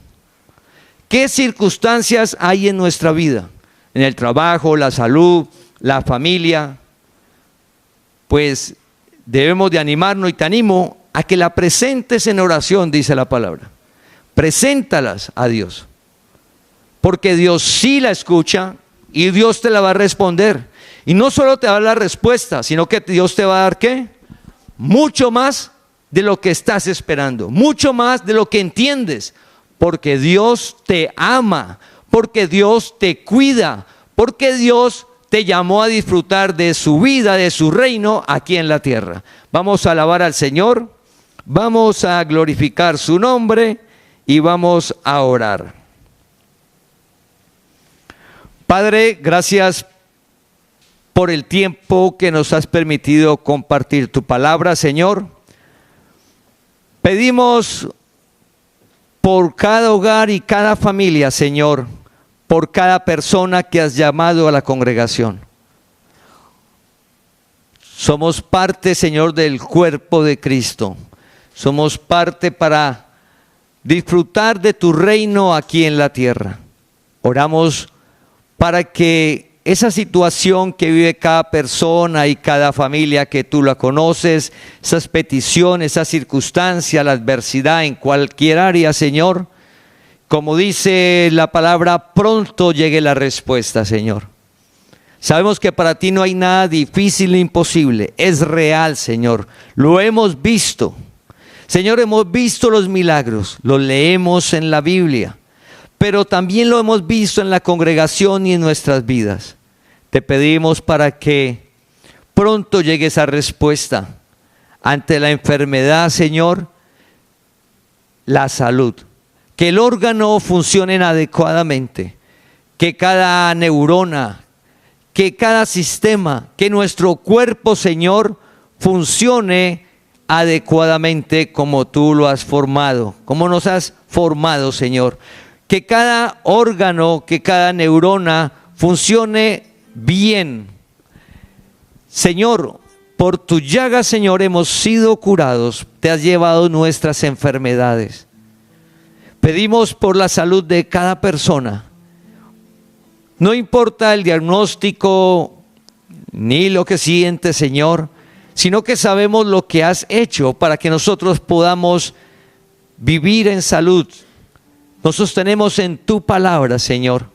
¿Qué circunstancias hay en nuestra vida? En el trabajo, la salud, la familia. Pues debemos de animarnos, y te animo a que la presentes en oración, dice la palabra. Preséntalas a Dios, porque Dios sí la escucha y Dios te la va a responder. Y no solo te va a dar la respuesta, sino que Dios te va a dar ¿qué? Mucho más de lo que estás esperando, mucho más de lo que entiendes, porque Dios te ama, porque Dios te cuida, porque Dios te llamó a disfrutar de su vida, de su reino aquí en la tierra. Vamos a alabar al Señor, vamos a glorificar su nombre y vamos a orar. Padre, gracias por el tiempo que nos has permitido compartir tu palabra, Señor. Pedimos por cada hogar y cada familia, Señor, por cada persona que has llamado a la congregación. Somos parte, Señor, del cuerpo de Cristo. Somos parte para disfrutar de tu reino aquí en la tierra. Oramos para que esa situación que vive cada persona y cada familia, que tú la conoces, esas peticiones, esa circunstancia, la adversidad en cualquier área, Señor, como dice la palabra, pronto llegue la respuesta, Señor. Sabemos que para ti no hay nada difícil ni imposible. Es real, Señor. Lo hemos visto. Señor, hemos visto los milagros. Los leemos en la Biblia. Pero también lo hemos visto en la congregación y en nuestras vidas. Te pedimos para que pronto llegue esa respuesta. Ante la enfermedad, Señor, la salud. Que el órgano funcione adecuadamente, que cada neurona, que cada sistema, que nuestro cuerpo, Señor, funcione adecuadamente como tú lo has formado, como nos has formado, Señor. Que cada órgano, que cada neurona funcione bien. Señor, por tu llaga, Señor, hemos sido curados, te has llevado nuestras enfermedades. Pedimos por la salud de cada persona. No importa el diagnóstico ni lo que siente, Señor, sino que sabemos lo que has hecho para que nosotros podamos vivir en salud. Nos sostenemos en tu palabra, Señor.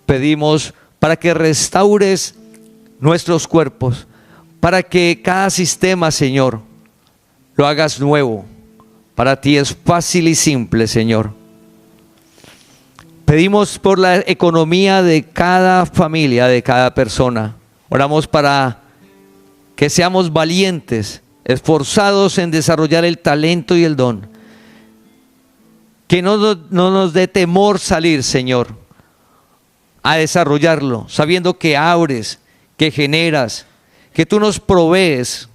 Pedimos para que restaures nuestros cuerpos, para que cada sistema, Señor, lo hagas nuevo. Para ti es fácil y simple, Señor. Pedimos por la economía de cada familia, de cada persona. Oramos para que seamos valientes, esforzados en desarrollar el talento y el don. Que no nos dé temor salir, Señor, a desarrollarlo, sabiendo que abres, que generas, que tú nos provees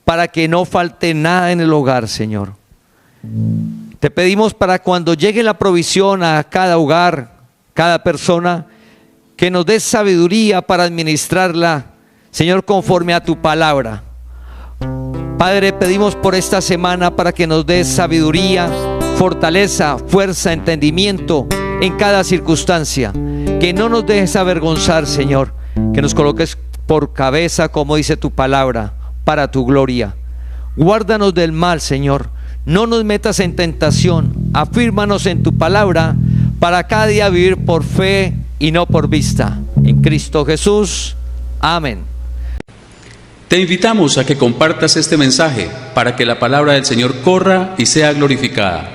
para que no falte nada en el hogar, Señor. Te pedimos para cuando llegue la provisión a cada hogar, cada persona, que nos des sabiduría para administrarla, Señor, conforme a tu palabra. Padre, pedimos por esta semana para que nos des sabiduría, fortaleza, fuerza, entendimiento, en cada circunstancia. Que no nos dejes avergonzar, Señor. Que nos coloques por cabeza, como dice tu palabra, para tu gloria. Guárdanos del mal, Señor. No nos metas en tentación. Afírmanos en tu palabra para cada día vivir por fe y no por vista. En Cristo Jesús. Amén. Te invitamos a que compartas este mensaje para que la palabra del Señor corra y sea glorificada.